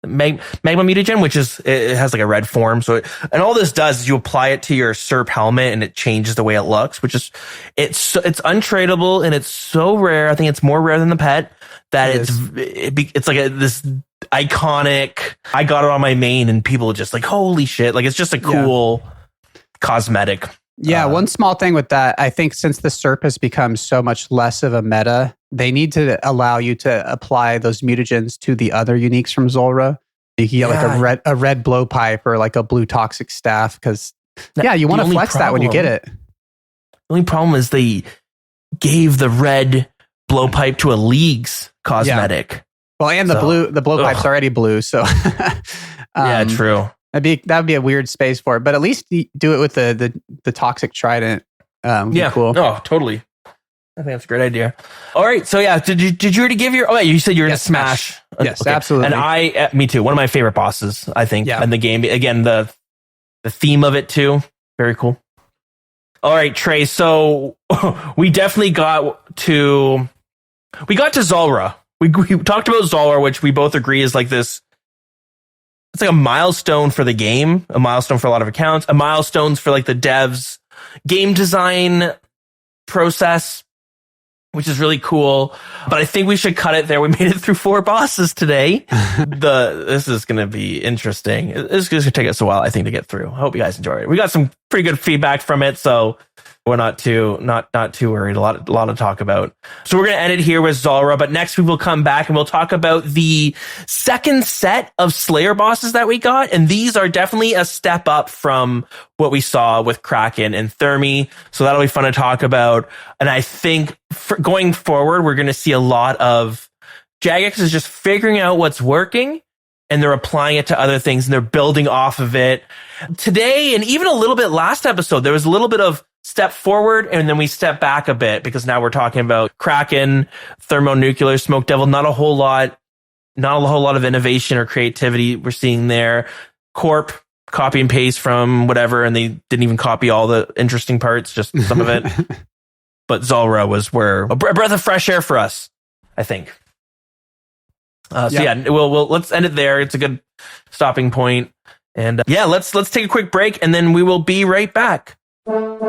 magma mutagen, which is, it has like a red form. So, and all this does is you apply it to your SERP helmet and it changes the way it looks, which is, it's untradeable and it's so rare. I think it's more rare than the pet that it's like this iconic, I got it on my main and people just like, holy shit. Like, it's just a cool cosmetic. Yeah, one small thing with that, I think since the SERP has become so much less of a meta, they need to allow you to apply those mutagens to the other uniques from Zulrah. You can get like a red blowpipe or like a blue toxic staff because, you want to flex that when you get it. The only problem is they gave the red blowpipe to a League's cosmetic. Yeah. Well, and the blowpipe's already blue, so yeah, true. That would be a weird space for it, but at least do it with the toxic trident. Cool. Oh, totally. I think that's a great idea. All right, so yeah, did you already give your? Oh, yeah, you said you're in Smash. Yes, okay. Absolutely. And me too. One of my favorite bosses, I think, in the game. Again, the theme of it too, very cool. All right, Trey. So we definitely got to Zulrah. We talked about Zulrah, which we both agree is like this. It's like a milestone for the game, a milestone for a lot of accounts, a milestone for like the devs game design process, which is really cool. But I think we should cut it there. We made it through 4 bosses today. This is going to be interesting. It's going to take us a while, I think, to get through. I hope you guys enjoy it. We got some pretty good feedback from it, so we're not too worried. A lot to talk about. So we're going to end it here with Zulrah, but next we will come back and we'll talk about the second set of Slayer bosses that we got. And these are definitely a step up from what we saw with Kraken and Thermy. So that'll be fun to talk about. And I think going forward, we're going to see a lot of Jagex is just figuring out what's working and they're applying it to other things and they're building off of it. Today, and even a little bit last episode, there was a little bit of step forward and then we step back a bit because now we're talking about Kraken, thermonuclear, smoke devil, not a whole lot of innovation or creativity we're seeing there. Corp, copy and paste from whatever, and they didn't even copy all the interesting parts, just some of it. But Zulrah was where a breath of fresh air for us, I think. We'll let's end it there. It's a good stopping point. And let's take a quick break and then we will be right back. All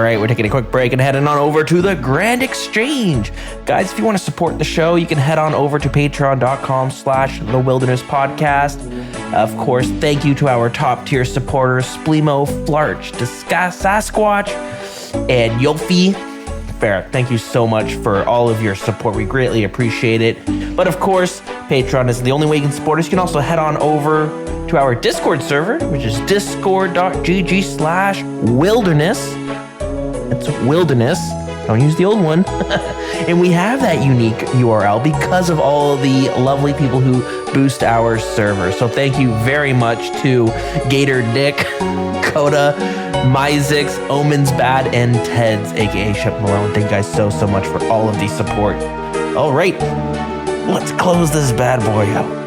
right, we're taking a quick break and heading on over to the Grand Exchange. Guys, if you want to support the show, you can head on over to patreon.com/TheWildernessPodcast. Of course, thank you to our top tier supporters, Splemo, Flarch, Sasquatch, and Yofi. Ferret, thank you so much for all of your support. We greatly appreciate it. But of course, Patreon isn't the only way you can support us. You can also head on over to our Discord server, which is discord.gg/wilderness. It's wilderness. Don't use the old one. And we have that unique URL because of all the lovely people who boost our server. So thank you very much to Gator Dick, Coda, Myzix, Omens Bad, and Ted's, aka Shep Malone. Thank you guys so much for all of the support. All right, let's close this bad boy out.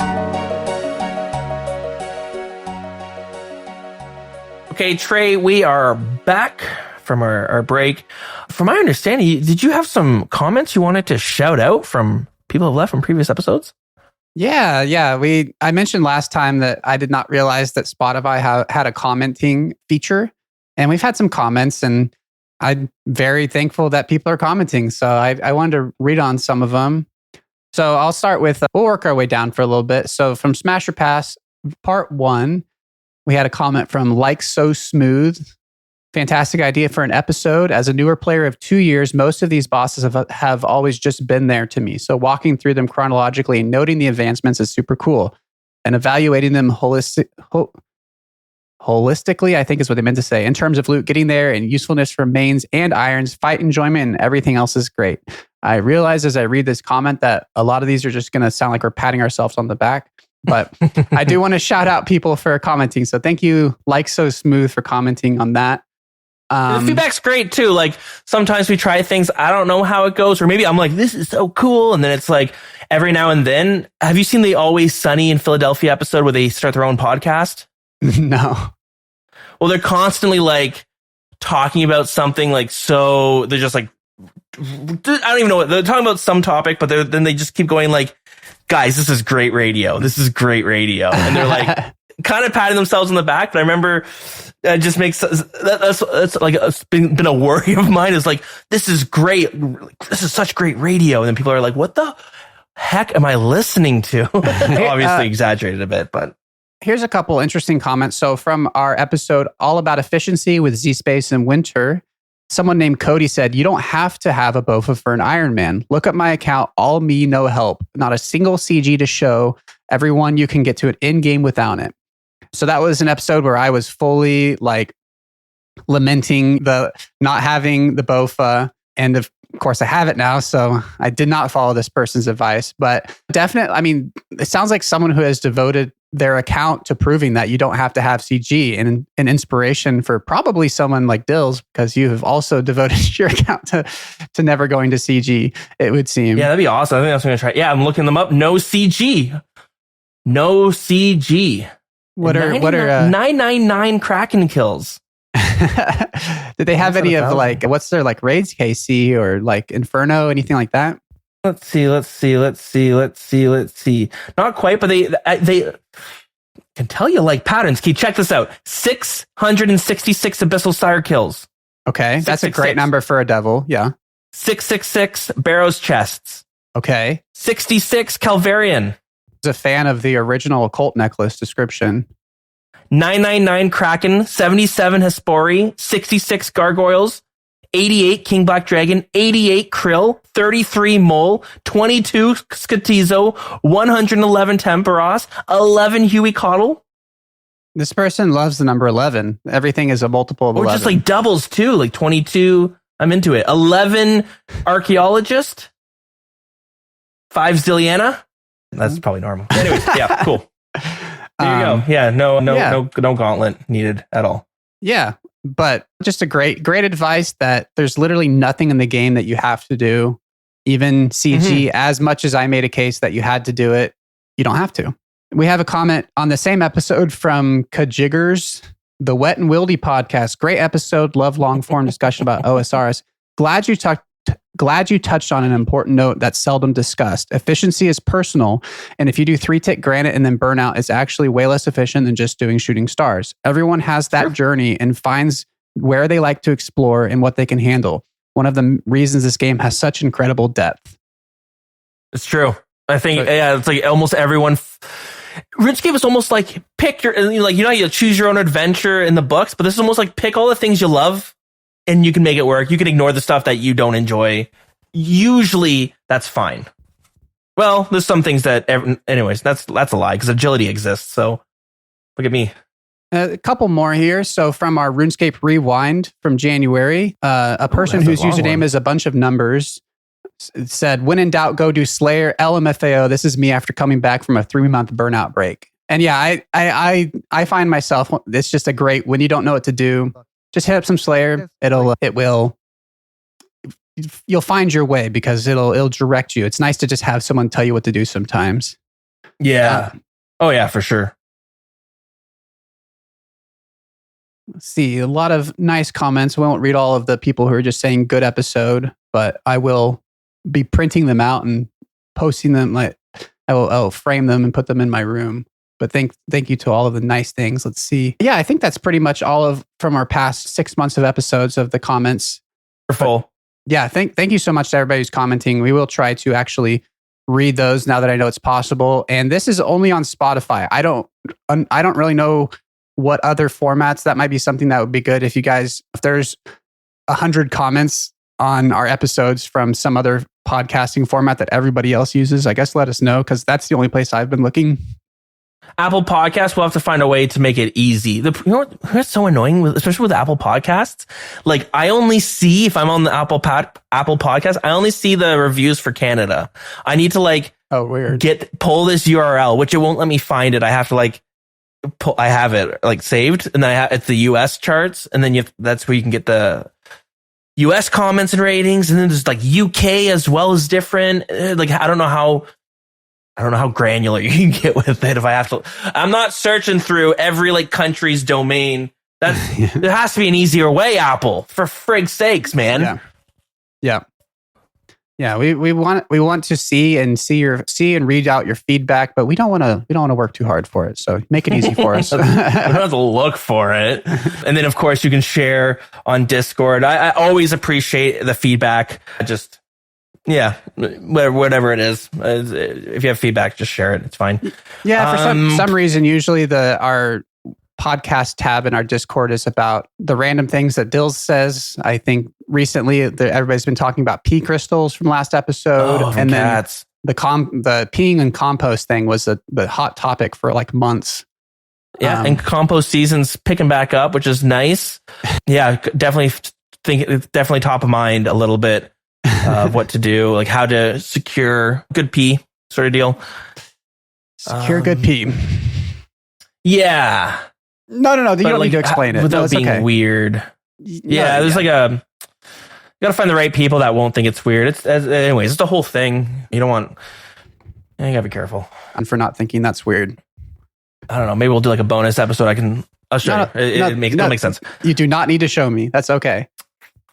Okay, Trey, we are back from our break. From my understanding, did you have some comments you wanted to shout out from people who left from previous episodes? Yeah. I mentioned last time that I did not realize that Spotify had a commenting feature, and we've had some comments, and I'm very thankful that people are commenting. So I wanted to read on some of them. So I'll start with, we'll work our way down for a little bit. So from Smasher Pass, part 1, we had a comment from Like So Smooth. Fantastic idea for an episode. As a newer player of 2 years, most of these bosses have always just been there to me. So walking through them chronologically and noting the advancements is super cool. And evaluating them holistically, I think is what they meant to say. In terms of loot, getting there and usefulness for mains and irons, fight enjoyment, and everything else is great. I realize as I read this comment that a lot of these are just going to sound like we're patting ourselves on the back. But I do want to shout out people for commenting. So thank you, Like So Smooth, for commenting on that. The feedback's great too. Like sometimes we try things, I don't know how it goes, or maybe I'm like, this is so cool. And then it's like every now and then, have you seen the Always Sunny in Philadelphia episode where they start their own podcast? No. Well, they're constantly like talking about something like, so they're just like I don't even know what they're talking about, some topic, but then they just keep going like, guys, this is great radio. This is great radio. And they're like kind of patting themselves on the back. But I remember it just makes that's like it's been a worry of mine, is like, this is great. This is such great radio. And then people are like, what the heck am I listening to? Obviously exaggerated a bit, but here's a couple interesting comments. So from our episode all about efficiency with Z-Space and Winter, someone named Cody said, you don't have to have a BOFA for an Ironman. Look at my account, all me, no help. Not a single CG to show. Everyone, you can get to it in-game without it. So that was an episode where I was fully like lamenting the not having the BOFA. And of course I have it now. So I did not follow this person's advice, but definitely, I mean, it sounds like someone who has devoted their account to proving that you don't have to have CG, and an inspiration for probably someone like Dills, because you have also devoted your account to never going to CG, it would seem. Yeah, that'd be awesome. I think that's what I'm going to try. Yeah, I'm looking them up. No CG. No CG. What are 999 Kraken kills? Did they have any of like, what's their like raids, KC or like Inferno, anything like that? Let's see. Not quite, but they can tell you like patterns. Can you check this out? 666 Abyssal Sire kills. Okay, that's a great number for a devil. Yeah. 666 Barrows chests. Okay. 66 Calvarian. I was a fan of the original occult necklace description. 999 Kraken, 77 Hespori, 66 Gargoyles, 88 King Black Dragon, 88 Krill, 33 Mole, 22 Skatizo, 111 Temperos, 11 Huey Coddle. This person loves the number 11. Everything is a multiple of 11. Or just like doubles too, like 22. I'm into it. 11 Archaeologist, 5 Zilliana. That's probably normal. Anyways, yeah, cool. There you go. Yeah, no gauntlet needed at all. Yeah, but just a great advice that there's literally nothing in the game that you have to do. Even CG, as much as I made a case that you had to do it, you don't have to. We have a comment on the same episode from Kajiggers, the Wet and Wildy podcast. Great episode. Love long form discussion about OSRS. Glad you touched on an important note that's seldom discussed. Efficiency is personal, and if you do 3-tick granite and then burnout, it's actually way less efficient than just doing shooting stars. Everyone has that journey and finds where they like to explore and what they can handle. One of the reasons this game has such incredible depth. It's true. I think, it's like almost everyone. RuneScape is almost like pick your, like, you know, you choose your own adventure in the books, but this is almost like pick all the things you love and you can make it work. You can ignore the stuff that you don't enjoy. Usually that's fine. Well, there's some things that, anyways, that's a lie because agility exists. So look at me. A couple more here. So from our RuneScape Rewind from January, a person whose username is a bunch of numbers said, when in doubt, go do Slayer LMFAO. This is me after coming back from a 3-month burnout break. And yeah, I find myself, it's just a great, when you don't know what to do, just hit up some Slayer. You'll find your way because it'll direct you. It's nice to just have someone tell you what to do sometimes. Yeah. Oh yeah, for sure. Let's see, a lot of nice comments. We won't read all of the people who are just saying good episode, but I will be printing them out and posting them. Like I will frame them and put them in my room. But thank you to all of the nice things. Let's see. Yeah, I think that's pretty much all of from our past 6 months of episodes of the comments. Wonderful. Yeah, thank you so much to everybody who's commenting. We will try to actually read those now that I know it's possible. And this is only on Spotify. I don't really know what other formats. That might be something that would be good if there's 100 comments on our episodes from some other podcasting format that everybody else uses. I guess let us know because that's the only place I've been looking. Apple Podcasts, we'll have to find a way to make it easy. You know what's so annoying, especially with Apple Podcasts? Like, I only see, if I'm on the Apple Podcast, I only see the reviews for Canada. I need to pull this URL, which it won't let me find it. I have to I have it saved, and then it's the US charts, and then that's where you can get the US comments and ratings, and then there's UK as well as different. I don't know how granular you can get with it. If I have to, I'm not searching through every country's domain. There has to be an easier way, Apple, for frig's sakes, man. Yeah. Yeah, we want to see and read out your feedback, but we don't want to work too hard for it. So make it easy for us. We don't have to look for it. And then of course you can share on Discord. I always appreciate the feedback. Just whatever it is. If you have feedback, just share it. It's fine. Yeah, for some reason, usually our podcast tab in our Discord is about the random things that Dills says. I think recently everybody's been talking about pea crystals from last episode, and then the peeing and compost thing was the hot topic for like months. Yeah, and compost season's picking back up, which is nice. Yeah, definitely think it's definitely top of mind a little bit of what to do, like how to secure good pee sort of deal. Secure good pee. Yeah. No. You don't need to explain it without being weird. Yeah, there's like you gotta find the right people that won't think it's weird. Anyways, it's the whole thing. You don't want. You gotta be careful. And for not thinking that's weird. I don't know. Maybe we'll do like a bonus episode. I'll show you. It makes sense. You do not need to show me. That's okay.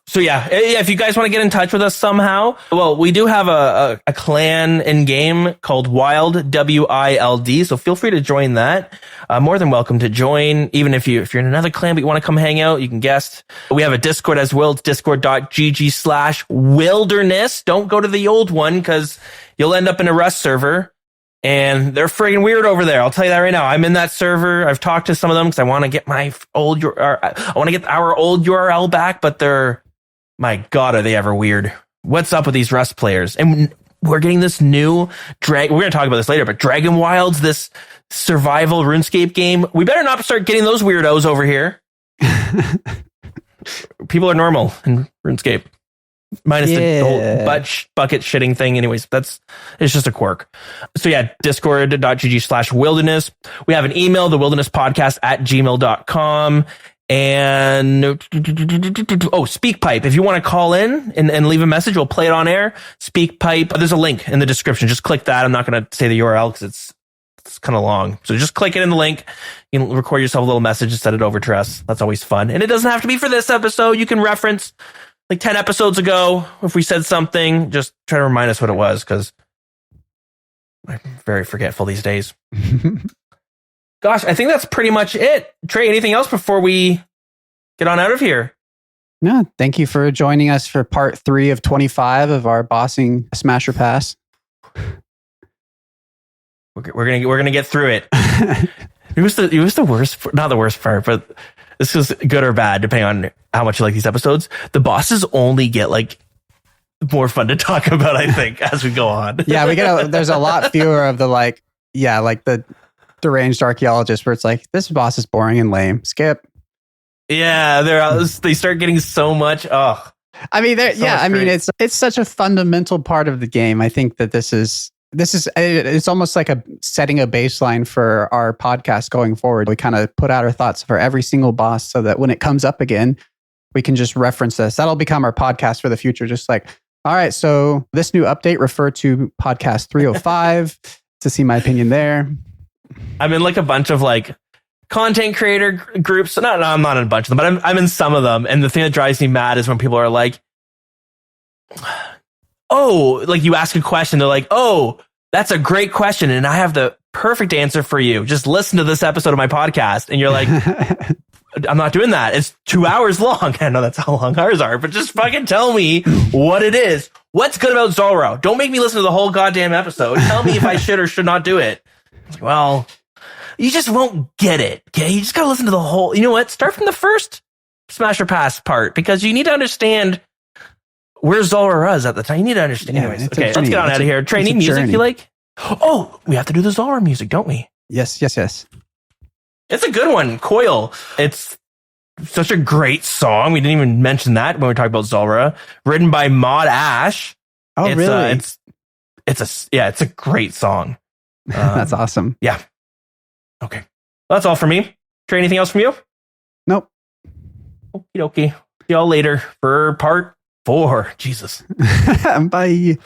So yeah, if you guys want to get in touch with us somehow, well, we do have a clan in game called Wild, WILD. So feel free to join that. More than welcome to join. Even if you're in another clan but you want to come hang out, you can guest. We have a Discord as well. It's discord.gg/wilderness. Don't go to the old one because you'll end up in a Rust server. And they're friggin' weird over there. I'll tell you that right now. I'm in that server. I've talked to some of them because I want to get I want to get our old URL back, but my God, are they ever weird? What's up with these Rust players? And we're getting this new we're going to talk about this later, but Dragon Wilds, this survival RuneScape game. We better not start getting those weirdos over here. People are normal in RuneScape. Minus the whole bucket shitting thing. Anyways, it's just a quirk. So yeah, discord.gg/wilderness. We have an email, TheWildernessPodcast@gmail.com. And SpeakPipe. If you want to call in and leave a message, we'll play it on air. SpeakPipe. There's a link in the description. Just click that. I'm not going to say the URL because it's kind of long. So just click it in the link. You can record yourself a little message and send it over to us. That's always fun. And it doesn't have to be for this episode. You can reference like 10 episodes ago. If we said something, just try to remind us what it was because I'm very forgetful these days. Gosh, I think that's pretty much it. Trey, anything else before we get on out of here? No, thank you for joining us for part 3 of 25 of our bossing Smasher Pass. We're gonna get through it. It was the worst, not the worst part, but this is good or bad depending on how much you like these episodes. The bosses only get like more fun to talk about, I think, as we go on. Yeah, there's a lot fewer of the like the deranged archaeologist where it's like, this boss is boring and lame. Skip. Yeah, they start getting so much. Oh, I mean, it's such a fundamental part of the game. I think that it's almost like setting a baseline for our podcast going forward. We kind of put out our thoughts for every single boss so that when it comes up again, we can just reference this. That'll become our podcast for the future. Just like, all right, so this new update, refer to podcast 305 to see my opinion there. I'm in like a bunch of like content creator groups. No, I'm not in a bunch of them, but I'm in some of them. And the thing that drives me mad is when people are like, oh, like you ask a question. They're like, oh, that's a great question. And I have the perfect answer for you. Just listen to this episode of my podcast. And you're like, I'm not doing that. It's 2 hours long. I know that's how long ours are, but just fucking tell me what it is. What's good about Zulrah? Don't make me listen to the whole goddamn episode. Tell me if I should or should not do it. Well, you just won't get it. Okay, you just gotta listen to the whole. You know what? Start from the first Smasher Pass part because you need to understand where Zulrah is at the time. You need to understand. Yeah, anyways, okay, let's get on out of here. Trey, any music you like? Oh, we have to do the Zulrah music, don't we? Yes. It's a good one. Coil. It's such a great song. We didn't even mention that when we talked about Zulrah. Written by Maud Ash. Oh, really? It's a great song. That's awesome. Yeah. Okay. Well, that's all for me. Trey, anything else from you? Nope. Okie dokie. See y'all later for part 4. Jesus. Bye.